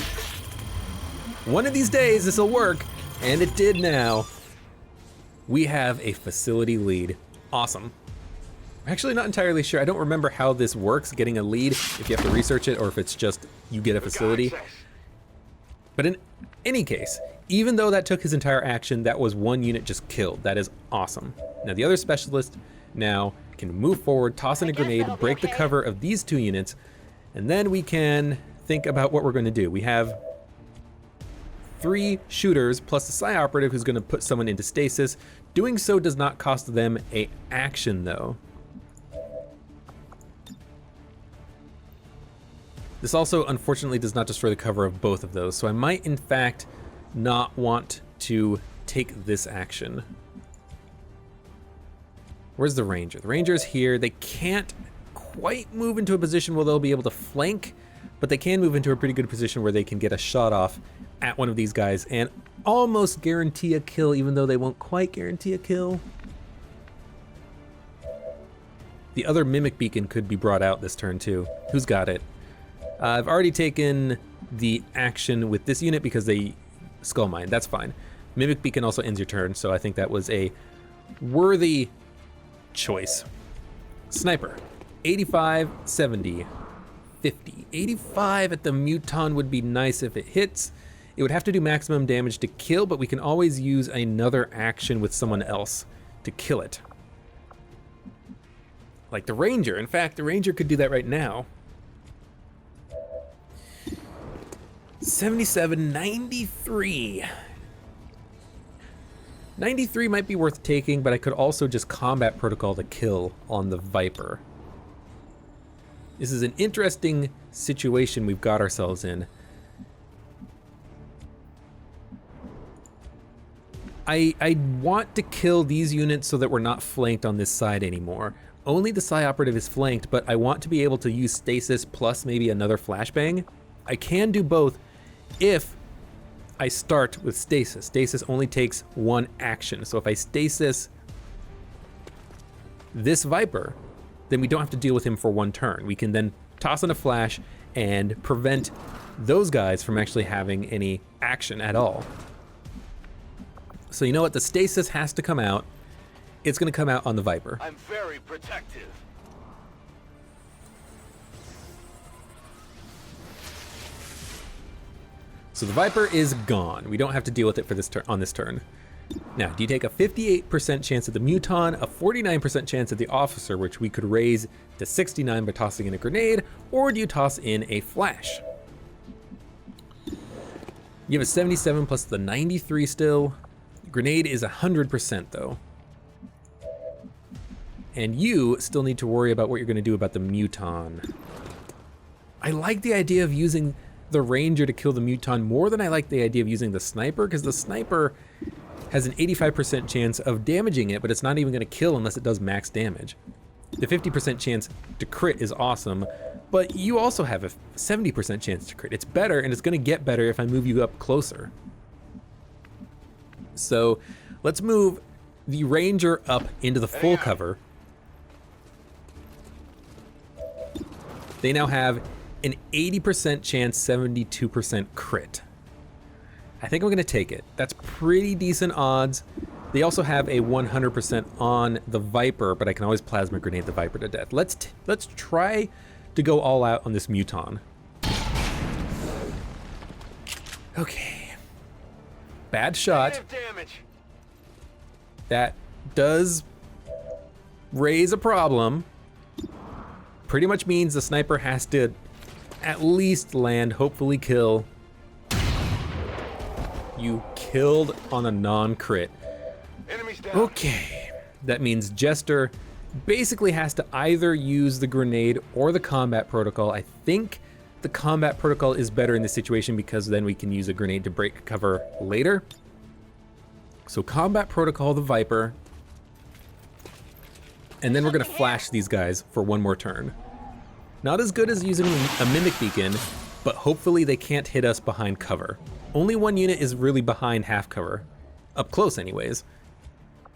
One of these days this will work, and it did now. We have a facility lead. Awesome. I'm actually not entirely sure. I don't remember how this works, getting a lead, if you have to research it or if it's just you get a facility. But in any case, Even though that took his entire action, that was one unit just killed. That is awesome. Now the other specialist now can move forward, toss in a grenade, break the cover of these 2 units, and then we can think about what we're going to do. We have 3 shooters plus the Psi operative who's going to put someone into stasis. Doing so does not cost them a action though. This also unfortunately does not destroy the cover of both of those, so I might in fact not want to take this action. Where's the Ranger? The Ranger is here. They can't quite move into a position where they'll be able to flank, but they can move into a pretty good position where they can get a shot off at one of these guys and almost guarantee a kill, even though they won't quite guarantee a kill. The other Mimic Beacon could be brought out this turn too. Who's got it? I've already taken the action with this unit because they Skull Mine. That's fine. Mimic Beacon also ends your turn, so I think that was a worthy choice. Sniper. 85, 70, 50. 85 at the Muton would be nice if it hits. It would have to do maximum damage to kill, but we can always use another action with someone else to kill it. Like the Ranger. In fact, the Ranger could do that right now. 77, 93. 93 might be worth taking, but I could also just combat protocol the kill on the Viper. This is an interesting situation we've got ourselves in. I want to kill these units so that we're not flanked on this side anymore. Only the Psi operative is flanked, but I want to be able to use stasis plus maybe another flashbang. I can do both if I start with stasis. Stasis only takes 1 action. So if I stasis this Viper, then we don't have to deal with him for 1 turn. We can then toss in a flash and prevent those guys from actually having any action at all. So you know what? The stasis has to come out. It's going to come out on the Viper. I'm very protective. So the Viper is gone. We don't have to deal with it for this turn on this turn. Now, do you take a 58% chance at the Muton, a 49% chance at the Officer, which we could raise to 69 by tossing in a grenade, or do you toss in a flash? You have a 77 plus the 93 still. Grenade is 100% though. And you still need to worry about what you're going to do about the Muton. I like the idea of using the Ranger to kill the Muton more than I like the idea of using the Sniper, because the Sniper has an 85% chance of damaging it, but it's not even going to kill unless it does max damage. The 50% chance to crit is awesome, but you also have a 70% chance to crit. It's better, and it's going to get better if I move you up closer. So let's move the Ranger up into the full cover. They now have an 80% chance, 72% crit. I think I'm gonna take it. That's pretty decent odds. They also have a 100% on the Viper, but I can always plasma grenade the Viper to death. Let's try to go all out on this Muton. Okay. Bad shot. That does raise a problem. Pretty much means the Sniper has to at least land, hopefully kill. You killed on a non-crit. Okay, that means Jester basically has to either use the grenade or the combat protocol. I think the combat protocol is better in this situation because then we can use a grenade to break cover later. So combat protocol, the Viper, and then we're gonna flash these guys for 1 more turn. Not as good as using a Mimic Beacon, but hopefully they can't hit us behind cover. Only 1 unit is really behind half cover, up close anyways.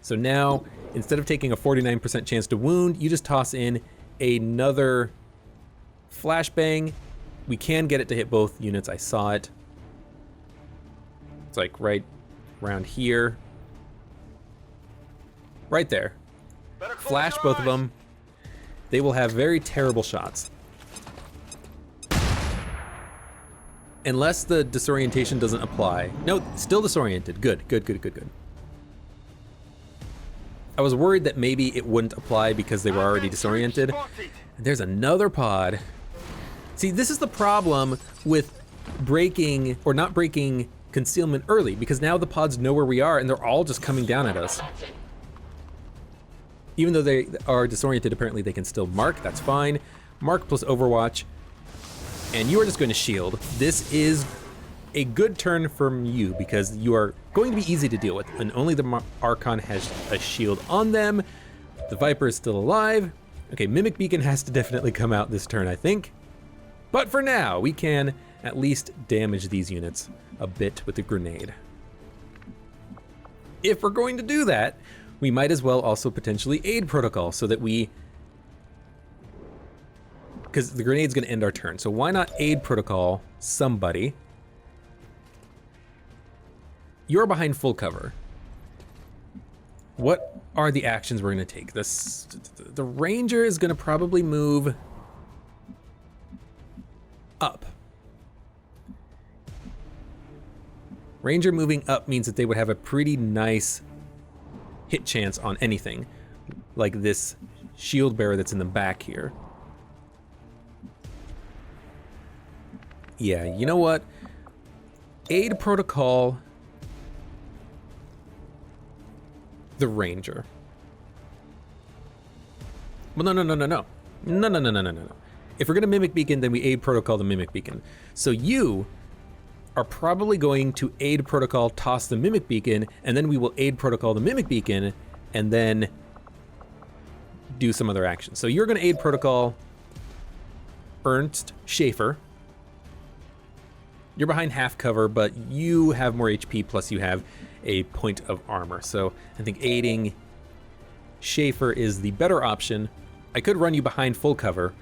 So now, instead of taking a 49% chance to wound, you just toss in another flashbang. We can get it to hit both units, I saw it. It's like right around here. Right there. Flash both of them. They will have very terrible shots. Unless the disorientation doesn't apply. No, still disoriented. Good, good, good, good, good. I was worried that maybe it wouldn't apply because they were already disoriented. There's another pod. See, this is the problem with breaking or not breaking concealment early, because now the pods know where we are and they're all just coming down at us. Even though they are disoriented, apparently they can still mark. That's fine. Mark plus Overwatch. And you are just going to shield. This is a good turn from you because you are going to be easy to deal with, and only the Archon has a shield on them. The Viper is still alive. Okay, Mimic Beacon has to definitely come out this turn, I think. But for now, we can at least damage these units a bit with the grenade. If we're going to do that, we might as well also potentially aid protocol so that we... because the grenade's gonna end our turn. So why not aid protocol somebody? You're behind full cover. What are the actions we're gonna take? The Ranger is gonna probably move up. Ranger moving up means that they would have a pretty nice hit chance on anything, like this shield bearer that's in the back here. Yeah, you know what? Aid protocol the Ranger. Well, no. If we're gonna Mimic Beacon, then we aid protocol the Mimic Beacon. So you are probably going to aid protocol toss the Mimic Beacon, and then we will aid protocol the Mimic Beacon, and then do some other action. So you're gonna aid protocol Ernst Schaefer. You're behind half cover, but you have more HP, plus you have a point of armor. So I think aiding Schaefer is the better option. I could run you behind full cover,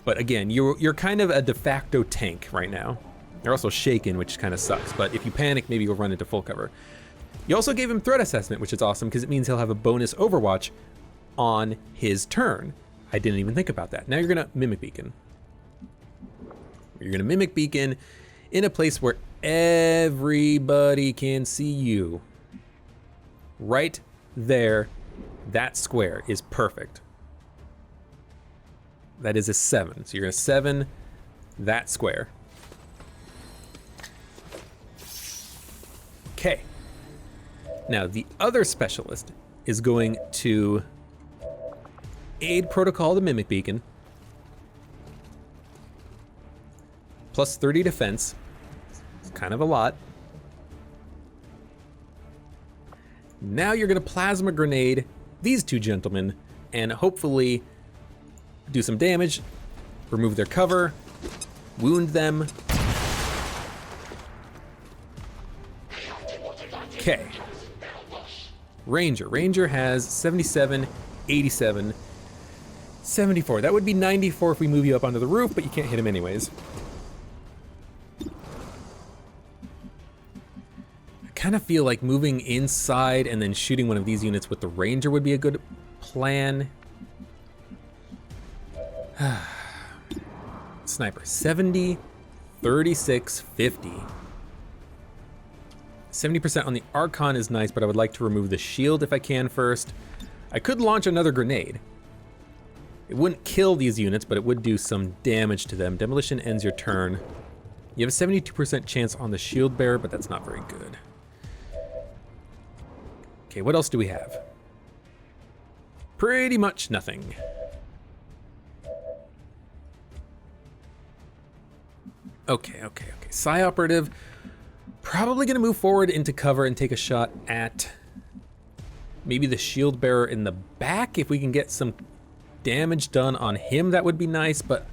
but again, you're kind of a de facto tank right now. You're also shaken, which kind of sucks, but if you panic, maybe you'll run into full cover. You also gave him threat assessment, which is awesome because it means he'll have a bonus Overwatch on his turn. I didn't even think about that. Now you're gonna Mimic Beacon. You're gonna Mimic Beacon in a place where everybody can see you. Right there, that square is perfect. That is a 7, so you're gonna 7 that square. Okay. Now the other specialist is going to aid protocol the Mimic Beacon. Plus 30 defense. It's kind of a lot. Now you're gonna plasma grenade these two gentlemen and hopefully do some damage, remove their cover, wound them. Okay. Ranger has 77, 87, 74. That would be 94 if we move you up onto the roof, but you can't hit him anyways. I kind of feel like moving inside and then shooting one of these units with the Ranger would be a good plan. Sniper, 70, 36, 50. 70% on the Archon is nice, but I would like to remove the shield if I can first. I could launch another grenade. It wouldn't kill these units, but it would do some damage to them. Demolition ends your turn. You have a 72% chance on the shield bearer, but that's not very good. Okay, what else do we have? Pretty much nothing. Okay. Psi operative. Probably gonna move forward into cover and take a shot at maybe the shield bearer in the back. If we can get some damage done on him, that would be nice, but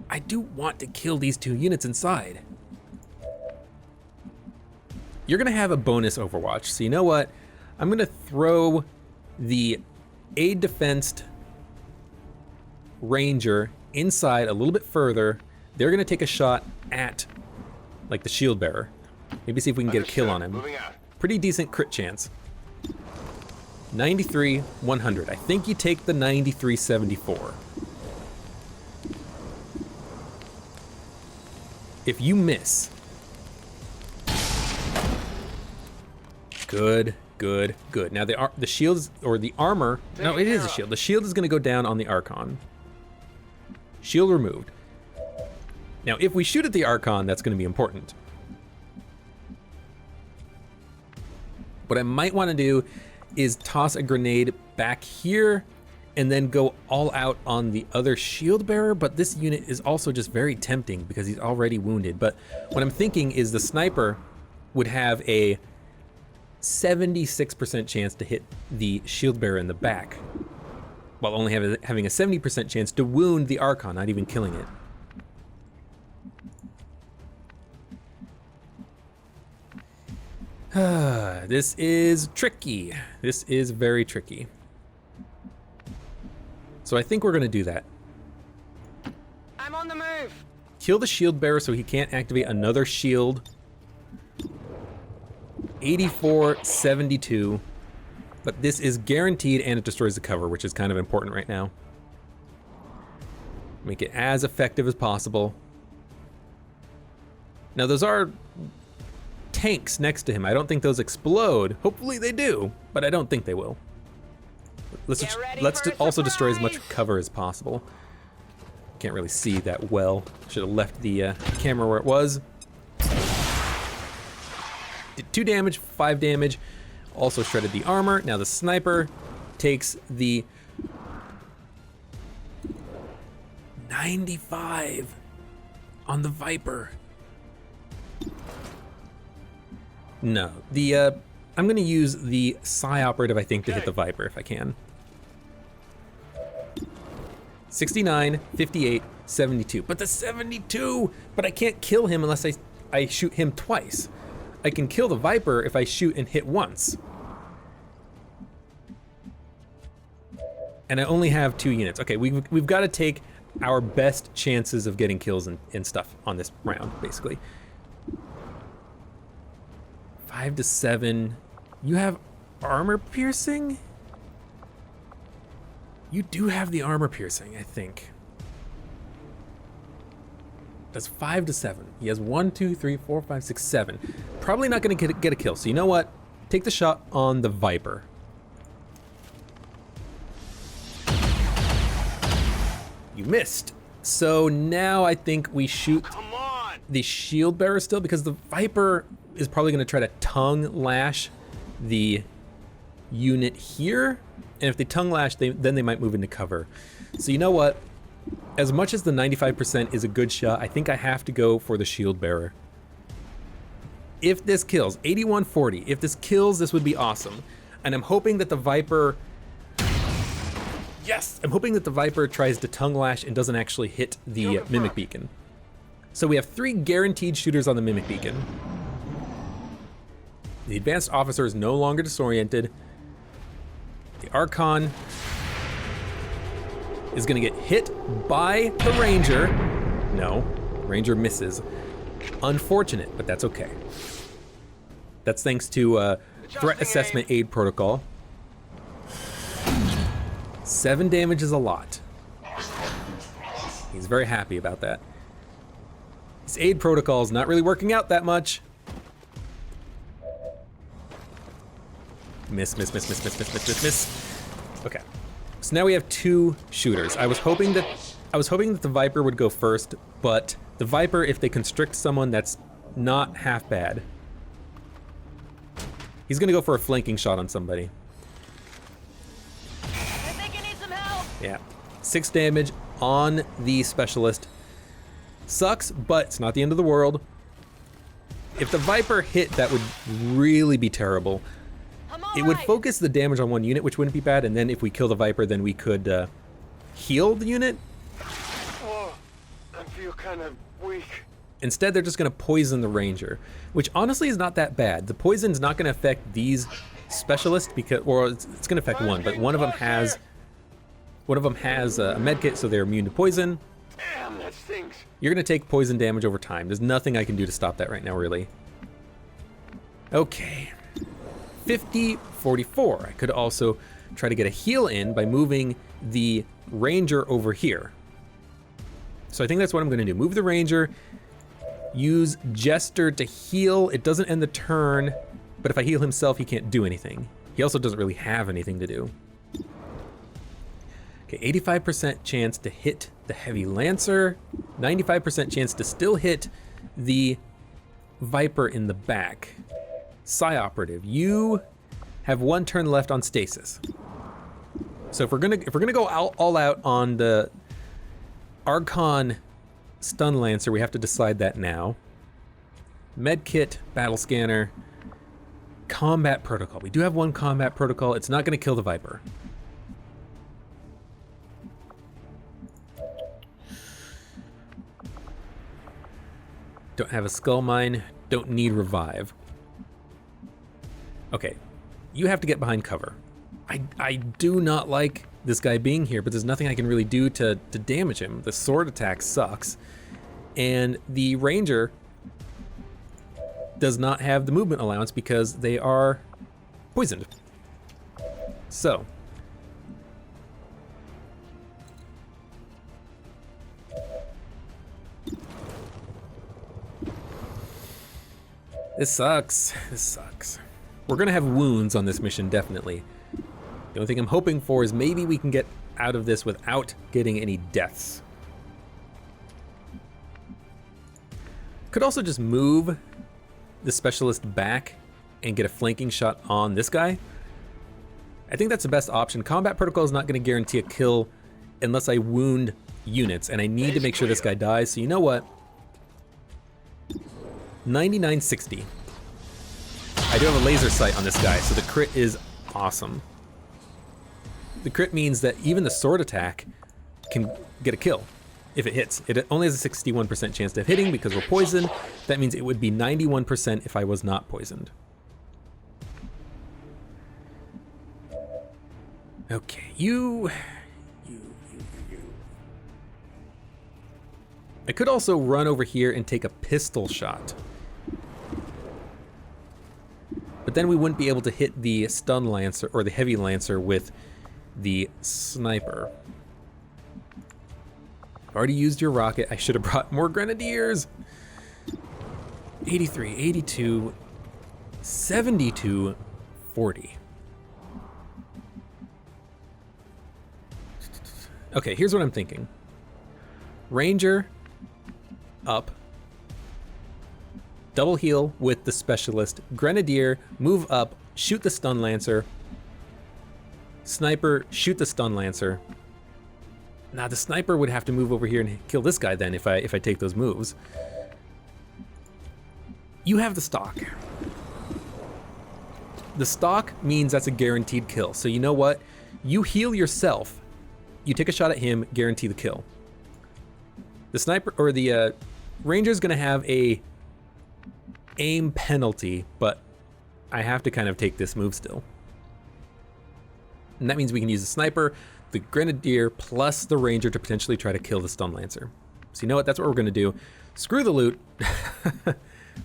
I do want to kill these two units inside. You're gonna have a bonus Overwatch, so you know what? I'm gonna throw the aid defensed Ranger inside a little bit further. They're gonna take a shot at like the shield bearer. Maybe see if we can get a kill on him. Pretty decent crit chance. 93, 100. I think you take the 93, 74. If you miss. Good, good, good. Now the shields, or the armor, no, it is a shield. The shield is gonna go down on the Archon. Shield removed. Now, if we shoot at the Archon, that's gonna be important. What I might wanna do is toss a grenade back here and then go all out on the other shield bearer, but this unit is also just very tempting because he's already wounded. But what I'm thinking is the sniper would have a 76% chance to hit the shield bearer in the back, while only having a 70% chance to wound the Archon, not even killing it. This is tricky. This is very tricky. So I think we're gonna do that. I'm on the move. Kill the shield bearer so he can't activate another shield. 84-72. But this is guaranteed and it destroys the cover, which is kind of important right now. Make it as effective as possible. Now those are tanks next to him. I don't think those explode. Hopefully they do, but I don't think they will. Let's also destroy as much cover as possible. Can't really see that well. Should have left the camera where it was. Did 2 damage, 5 damage. Also shredded the armor. Now the sniper takes the 95 on the Viper. No, I'm gonna use the Psi operative, I think, to hit the Viper if I can. 69, 58, 72. But the 72! But I can't kill him unless I shoot him twice. I can kill the Viper if I shoot and hit once. And I only have 2 units. Okay, we've got to take our best chances of getting kills and stuff on this round, basically. 5 to 7. You have armor piercing? You do have the armor piercing, I think. That's 5 to 7. He has 1, 2, 3, 4, 5, 6, 7. Probably not gonna get a kill. So you know what? Take the shot on the Viper. You missed. So now I think we shoot the shield bearer still, because the Viper is probably gonna try to tongue lash the unit here. And if they tongue lash, then they might move into cover. So you know what? As much as the 95% is a good shot, I think I have to go for the shield bearer. If this kills, 81-40, if this kills, this would be awesome. And I'm hoping that the Viper, yes! I'm hoping that the Viper tries to tongue lash and doesn't actually hit the Mimic Beacon. So we have 3 guaranteed shooters on the Mimic Beacon. The advanced officer is no longer disoriented. The Archon is gonna get hit by the Ranger. No, Ranger misses. Unfortunate, but that's okay. That's thanks to Threat Assessment Aid Protocol. 7 damage is a lot. He's very happy about that. His aid protocol is not really working out that much. Miss, miss, miss, miss, miss, miss, miss, miss, miss. Okay. So now we have 2 shooters. I was hoping that the Viper would go first, but the Viper, if they constrict someone, that's not half bad. He's gonna go for a flanking shot on somebody. I think you need some help. Yeah. 6 damage on the specialist. Sucks, but it's not the end of the world. If the Viper hit, that would really be terrible. It would focus the damage on one unit, which wouldn't be bad, and then if we kill the Viper, then we could heal the unit. Oh, I feel kind of weak. Instead, they're just gonna poison the Ranger, which honestly is not that bad. The poison's not gonna affect these specialists because, or it's gonna affect one, but one of them has a medkit, so they're immune to poison. Damn, that stinks. You're gonna take poison damage over time. There's nothing I can do to stop that right now, really. Okay. 50-44. I could also try to get a heal in by moving the Ranger over here. So I think that's what I'm gonna do. Move the Ranger, Use Jester to heal. It doesn't end the turn, but if I heal himself, he can't do anything. He also doesn't really have anything to do. Okay, 85% chance to hit the Heavy Lancer, 95% chance to still hit the Viper in the back. Psi Operative, you have 1 turn left on stasis. So if we're gonna go all out on the Archon Stun Lancer, we have to decide that now. Medkit, Battle Scanner, Combat Protocol. We do have 1 Combat Protocol. It's not gonna kill the Viper. Don't have a Skull Mine, don't need Revive. Okay, you have to get behind cover. I do not like this guy being here, but there's nothing I can really do to damage him. The sword attack sucks, and the Ranger does not have the movement allowance because they are poisoned. So, this sucks. This sucks. We're gonna have wounds on this mission, definitely. The only thing I'm hoping for is maybe we can get out of this without getting any deaths. Could also just move the specialist back and get a flanking shot on this guy. I think that's the best option. Combat Protocol is not gonna guarantee a kill unless I wound units, and I need to make sure this guy dies, so you know what? 9960. I do have a laser sight on this guy, so the crit is awesome. The crit means that even the sword attack can get a kill if it hits. It only has a 61% chance of hitting because we're poisoned. That means it would be 91% if I was not poisoned. Okay, you. I could also run over here and take a pistol shot. But then we wouldn't be able to hit the Stun Lancer or the Heavy Lancer with the Sniper. I've already used your rocket. I should have brought more Grenadiers. 83, 82, 72, 40. Okay, here's what I'm thinking. Ranger up. Double heal with the Specialist. Grenadier, move up, shoot the Stun Lancer. Sniper, shoot the Stun Lancer. Now the Sniper would have to move over here and kill this guy then if I take those moves. You have the stock. The stock means that's a guaranteed kill. So you know what? You heal yourself. You take a shot at him, guarantee the kill. The Sniper, or the Ranger's gonna have a aim penalty, but I have to kind of take this move still. And that means we can use the Sniper, the Grenadier, plus the Ranger to potentially try to kill the Stun Lancer. So you know what? That's what we're gonna do. Screw the loot.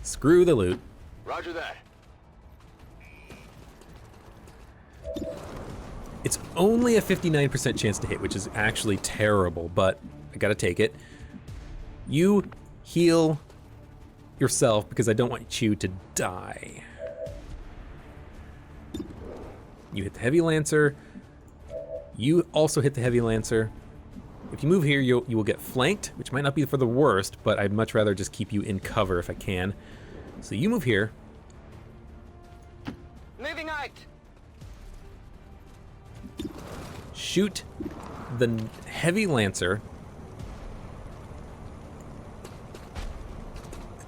Screw the loot. Roger that. It's only a 59% chance to hit, which is actually terrible, but I gotta take it. You heal yourself because I don't want you to die. You hit the Heavy Lancer. You also hit the Heavy Lancer. If you move here, you will get flanked, which might not be for the worst, but I'd much rather just keep you in cover if I can. So you move here. Moving out. Shoot the Heavy Lancer.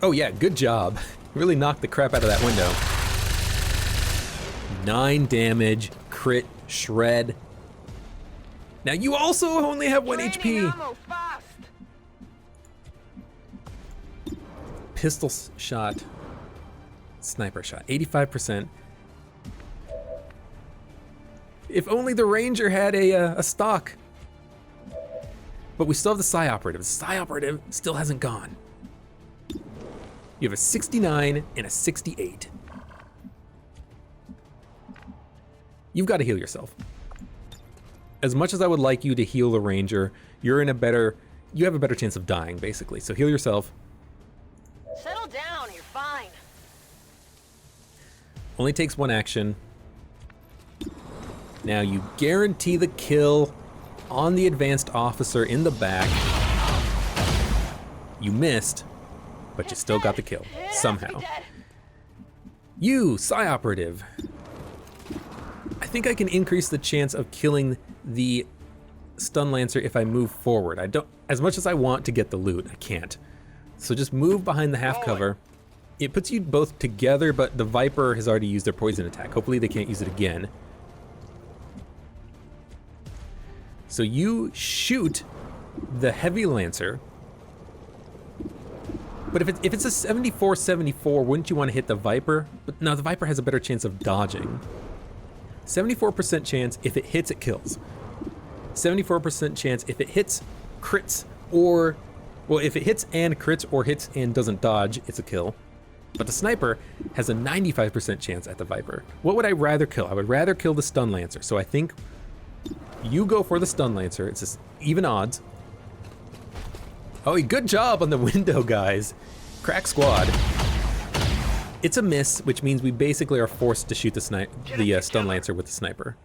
Oh yeah, good job. Really knocked the crap out of that window. 9 damage, crit, shred. Now you also only have 1 HP. Ammo, fast. Pistol shot, sniper shot, 85%. If only the Ranger had a stock. But we still have the Psi Operative. The Psi Operative still hasn't gone. You have a 69 and a 68. You've got to heal yourself. As much as I would like you to heal the Ranger, you have a better chance of dying, basically. So heal yourself. Only takes one action. Now you guarantee the kill on the advanced officer in the back. You missed, but you still got the kill, somehow. You, Psi Operative. I think I can increase the chance of killing the Stun Lancer if I move forward. I don't, as much as I want to get the loot, I can't. So just move behind the half cover. It puts you both together, but the Viper has already used their poison attack. Hopefully they can't use it again. So you shoot the Heavy Lancer. But if it's a 74-74, wouldn't you want to hit the Viper? But no, the Viper has a better chance of dodging. 74% chance if it hits, it kills. 74% chance if it hits, crits, or... Well, if it hits and crits or hits and doesn't dodge, it's a kill. But the Sniper has a 95% chance at the Viper. What would I rather kill? I would rather kill the Stun Lancer. So I think you go for the Stun Lancer. It's just even odds. Oh, good job on the window, guys. Crack squad. It's a miss, which means we basically are forced to shoot the Stun Lancer with the Sniper.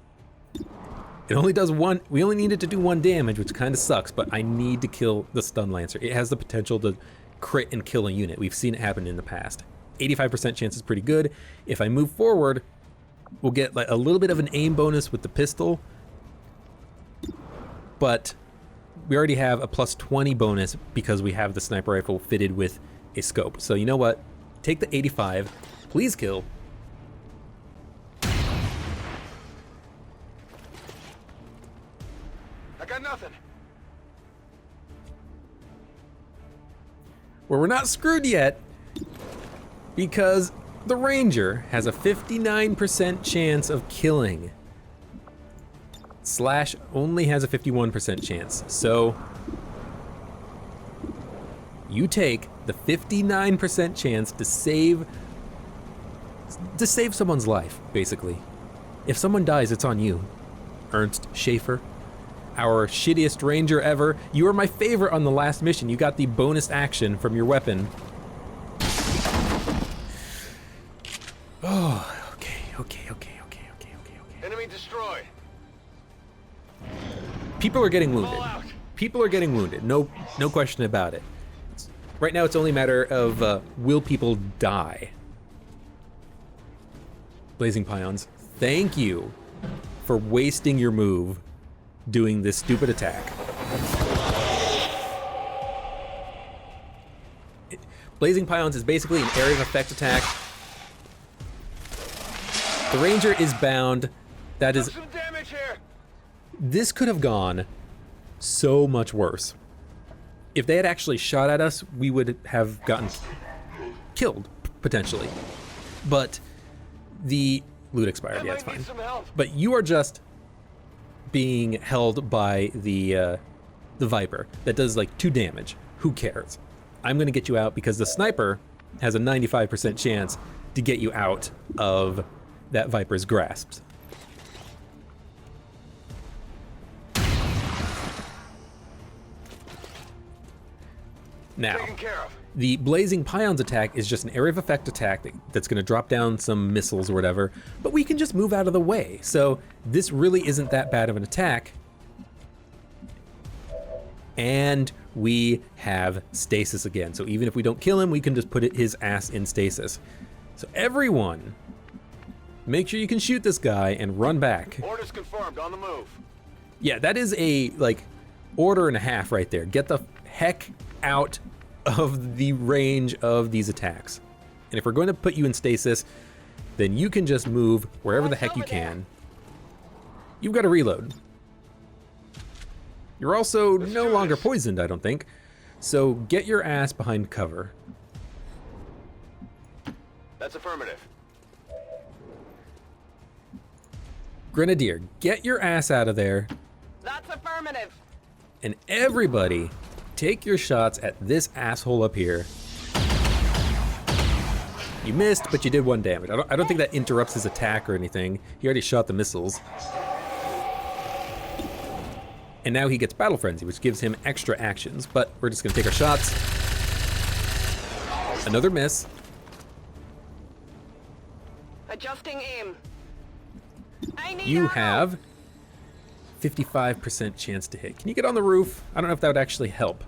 It only does one, we only needed to do 1 damage, which kind of sucks, but I need to kill the Stun Lancer. It has the potential to crit and kill a unit. We've seen it happen in the past. 85% chance is pretty good. If I move forward, we'll get like a little bit of an aim bonus with the pistol, but we already have a plus 20 bonus because we have the sniper rifle fitted with a scope. So you know what? Take the 85, please kill. I got nothing. Well, we're not screwed yet because the Ranger has a 59% chance of killing. Slash only has a 51% chance. So you take the 59% chance to save someone's life, basically. If someone dies, it's on you. Ernst Schaefer, our shittiest Ranger ever. You were my favorite on the last mission. You got the bonus action from your weapon. Oh, okay. Enemy destroyed. People are getting wounded. People are getting wounded. No question about it. Right now, it's only a matter of will people die? Blazing Pions, thank you for wasting your move doing this stupid attack. Blazing Pions is basically an area of effect attack. The Ranger is bound. That is... Some damage here. This could have gone so much worse. If they had actually shot at us, we would have gotten killed, potentially. But the loot expired, yeah, it's fine. But you are just being held by the Viper that does like 2 damage. Who cares? I'm gonna get you out because the Sniper has a 95% chance to get you out of that Viper's grasps. Now, the Blazing Pions attack is just an area of effect attack that's going to drop down some missiles or whatever, but we can just move out of the way. So this really isn't that bad of an attack. And we have stasis again. So even if we don't kill him, we can just put his ass in stasis. So everyone, make sure you can shoot this guy and run back. Orders confirmed, on the move. Yeah, that is a, like, order and a half right there. Get the heck out of the range of these attacks. And if we're going to put you in stasis, then you can just move wherever the heck you can. You've got to reload. You're also no longer poisoned, I don't think. So get your ass behind cover. That's affirmative. Grenadier, get your ass out of there. That's affirmative. And everybody, take your shots at this asshole up here. You missed, but you did 1 damage. I don't think that interrupts his attack or anything. He already shot the missiles. And now he gets Battle Frenzy, which gives him extra actions, but we're just gonna take our shots. Another miss. Adjusting aim. I need You ammo. have 55% chance to hit. Can you get on the roof? I don't know if that would actually help.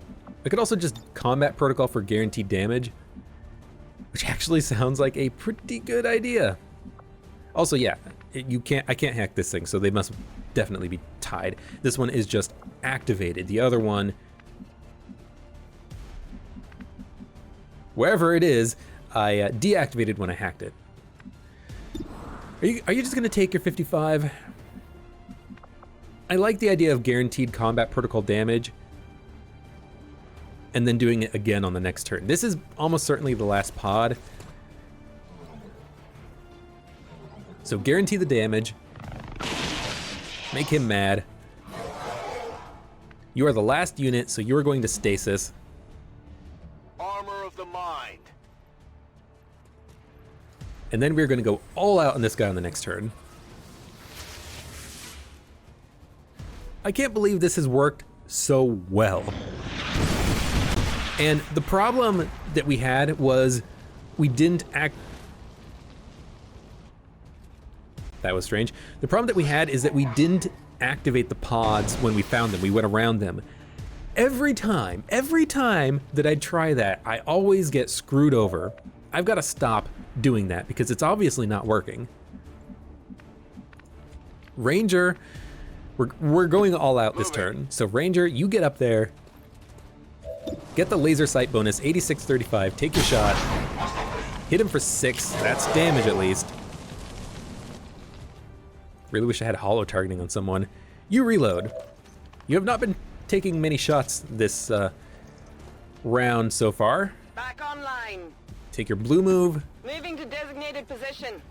I could also just combat protocol for guaranteed damage, which actually sounds like a pretty good idea. Also, yeah, I can't hack this thing, so they must definitely be tied. This one is just activated. The other one, wherever it is, I deactivated when I hacked it. Are you just gonna take your 55? I like the idea of guaranteed combat protocol damage and then doing it again on the next turn. This is almost certainly the last pod. So guarantee the damage. Make him mad. You are the last unit, so you are going to stasis. Armor of the mind. And then we're gonna go all out on this guy on the next turn. I can't believe this has worked so well. And the problem that we had was we didn't act. That was strange. The problem that we had is that we didn't activate the pods when we found them. We went around them. Every time that I try that, I always get screwed over. I've got to stop doing that because it's obviously not working. Ranger, we're going all out this turn. So Ranger, you get up there, get the laser sight bonus, 86-35, take your shot, hit him for 6, that's damage at least. Really wish I had holo targeting on someone. You reload. You have not been taking many shots this round so far. Back online. Take your blue move. Moving to designated position.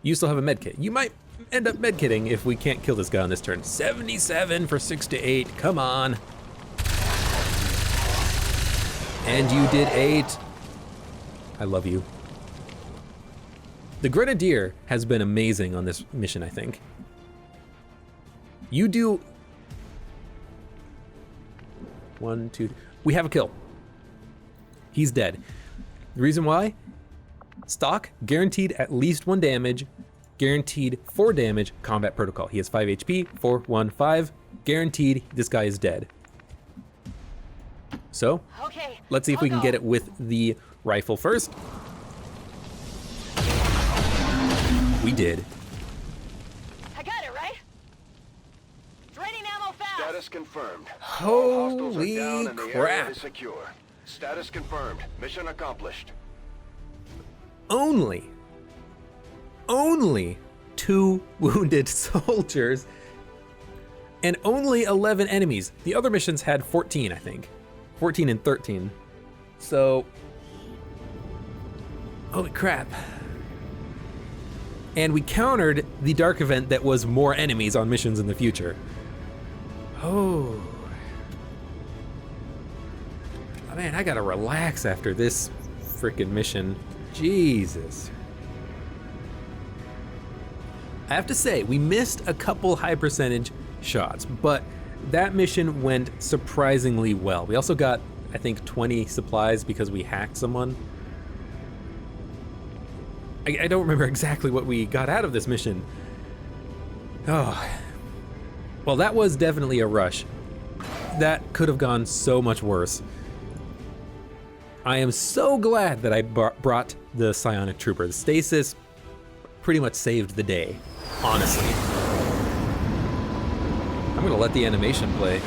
You still have a med kit. You might end up med kitting if we can't kill this guy on this turn. 77 for 6 to 8. Come on. And you did 8. I love you. The Grenadier has been amazing on this mission, I think. You do 1, 2. We have a kill. He's dead. The reason why? Stock, guaranteed at least 1 damage, guaranteed 4 damage, combat protocol. He has 5 HP, 4, 1, 5. Guaranteed, this guy is dead. So, Okay. let's see if we can get it with the rifle first. We did. I got it, right? Draining ammo fast. Status confirmed. All hostiles are Holy down and the area crap. is secure. Status confirmed. Mission accomplished. Only 2 wounded soldiers and only 11 enemies. The other missions had 14, I think. 14 and 13. So, holy crap. And we countered the dark event that was more enemies on missions in the future. Oh. Oh man, I gotta relax after this freaking mission. Jesus. I have to say, we missed a couple high percentage shots, but that mission went surprisingly well. We also got, I think, 20 supplies because we hacked someone. I don't remember exactly what we got out of this mission. Oh. Well, that was definitely a rush. That could have gone so much worse. I am so glad that I brought the Psionic Trooper. The stasis pretty much saved the day, honestly. I'm gonna let the animation play.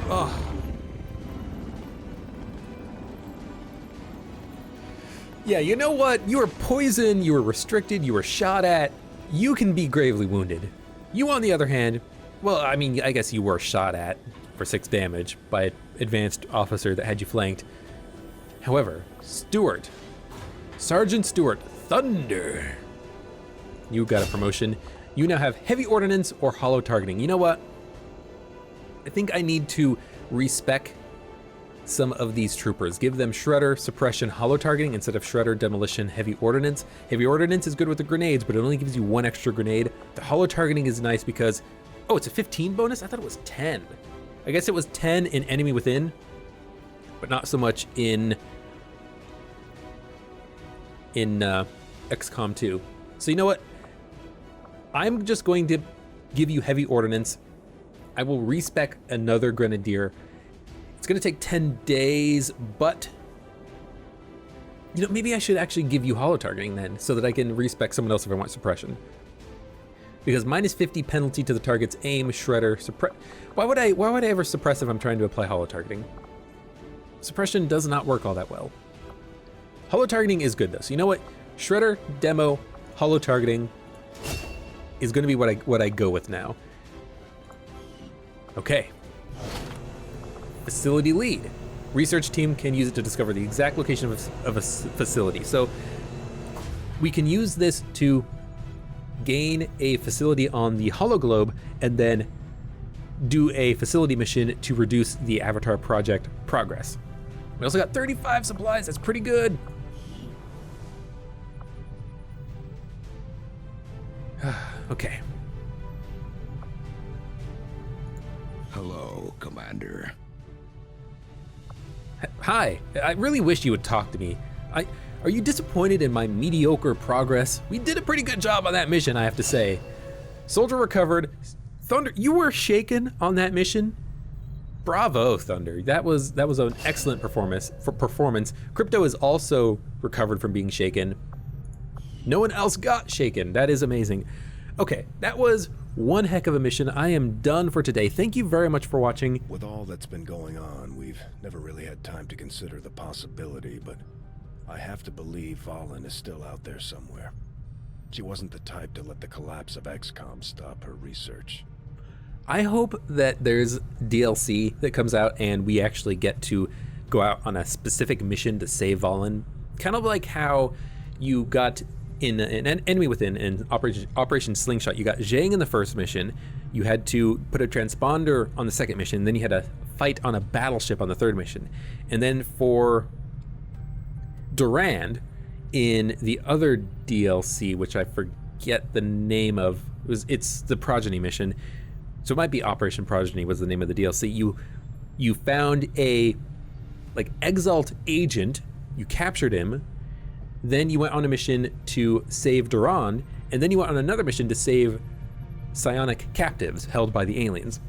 Oh. Yeah, you know what? You were poisoned, you were restricted, you were shot at. You can be gravely wounded. You, on the other hand, well, I mean, I guess you were shot at for 6 damage by an advanced officer that had you flanked. However, Stewart, Sergeant Stewart Thunder, you got a promotion. You now have heavy ordnance or hollow targeting. You know what? I think I need to respec some of these troopers. Give them shredder, suppression, hollow targeting instead of shredder, demolition, heavy ordnance. Heavy ordnance is good with the grenades, but it only gives you 1 extra grenade. The hollow targeting is nice because, oh, it's a 15 bonus? I thought it was 10. I guess it was 10 in enemy within, but not so much in XCOM2. So you know what? I'm just going to give you heavy ordnance. I will respec another grenadier. It's gonna take 10 days, but you know, maybe I should actually give you holo targeting then, so that I can respec someone else if I want suppression. Because minus 50 penalty to the target's aim, shredder, suppress. Why would I ever suppress if I'm trying to apply holo targeting? Suppression does not work all that well. Holo targeting is good though. So you know what? Shredder, demo, holo targeting is going to be what I go with now. Okay. Facility lead. Research team can use it to discover the exact location of a facility. So we can use this to gain a facility on the hologlobe and then do a facility mission to reduce the Avatar project progress. We also got 35 supplies. That's pretty good. Okay. Hello, Commander. Hi, I really wish you would talk to me. Are you disappointed in my mediocre progress? We did a pretty good job on that mission, I have to say. Soldier recovered. Thunder, you were shaken on that mission? Bravo, Thunder. That was an excellent performance. Crypto is also recovered from being shaken. No one else got shaken. That is amazing. Okay, that was one heck of a mission. I am done for today. Thank you very much for watching. With all that's been going on, we've never really had time to consider the possibility, but I have to believe Valen is still out there somewhere. She wasn't the type to let the collapse of XCOM stop her research. I hope that there's DLC that comes out and we actually get to go out on a specific mission to save Valen. Kind of like how you got in an Enemy Within in Operation Slingshot. You got Zhang in the first mission, you had to put a transponder on the second mission, then you had to fight on a battleship on the third mission. And then for Durand in the other DLC, which I forget the name of, it's the Progeny mission. So it might be Operation Progeny was the name of the DLC. You found a Exalt agent, you captured him, then you went on a mission to save Durand, and then you went on another mission to save psionic captives held by the aliens.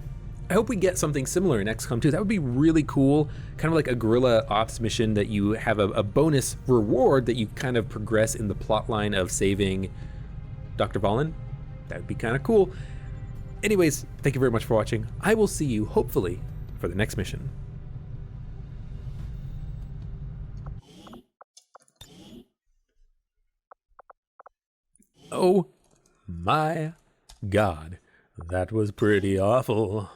I hope we get something similar in XCOM 2. That would be really cool, kind of like a guerrilla ops mission that you have a bonus reward that you kind of progress in the plot line of saving Dr. Valen. That would be kind of cool. Anyways, thank you very much for watching. I will see you, hopefully, for the next mission. Oh my God, that was pretty awful.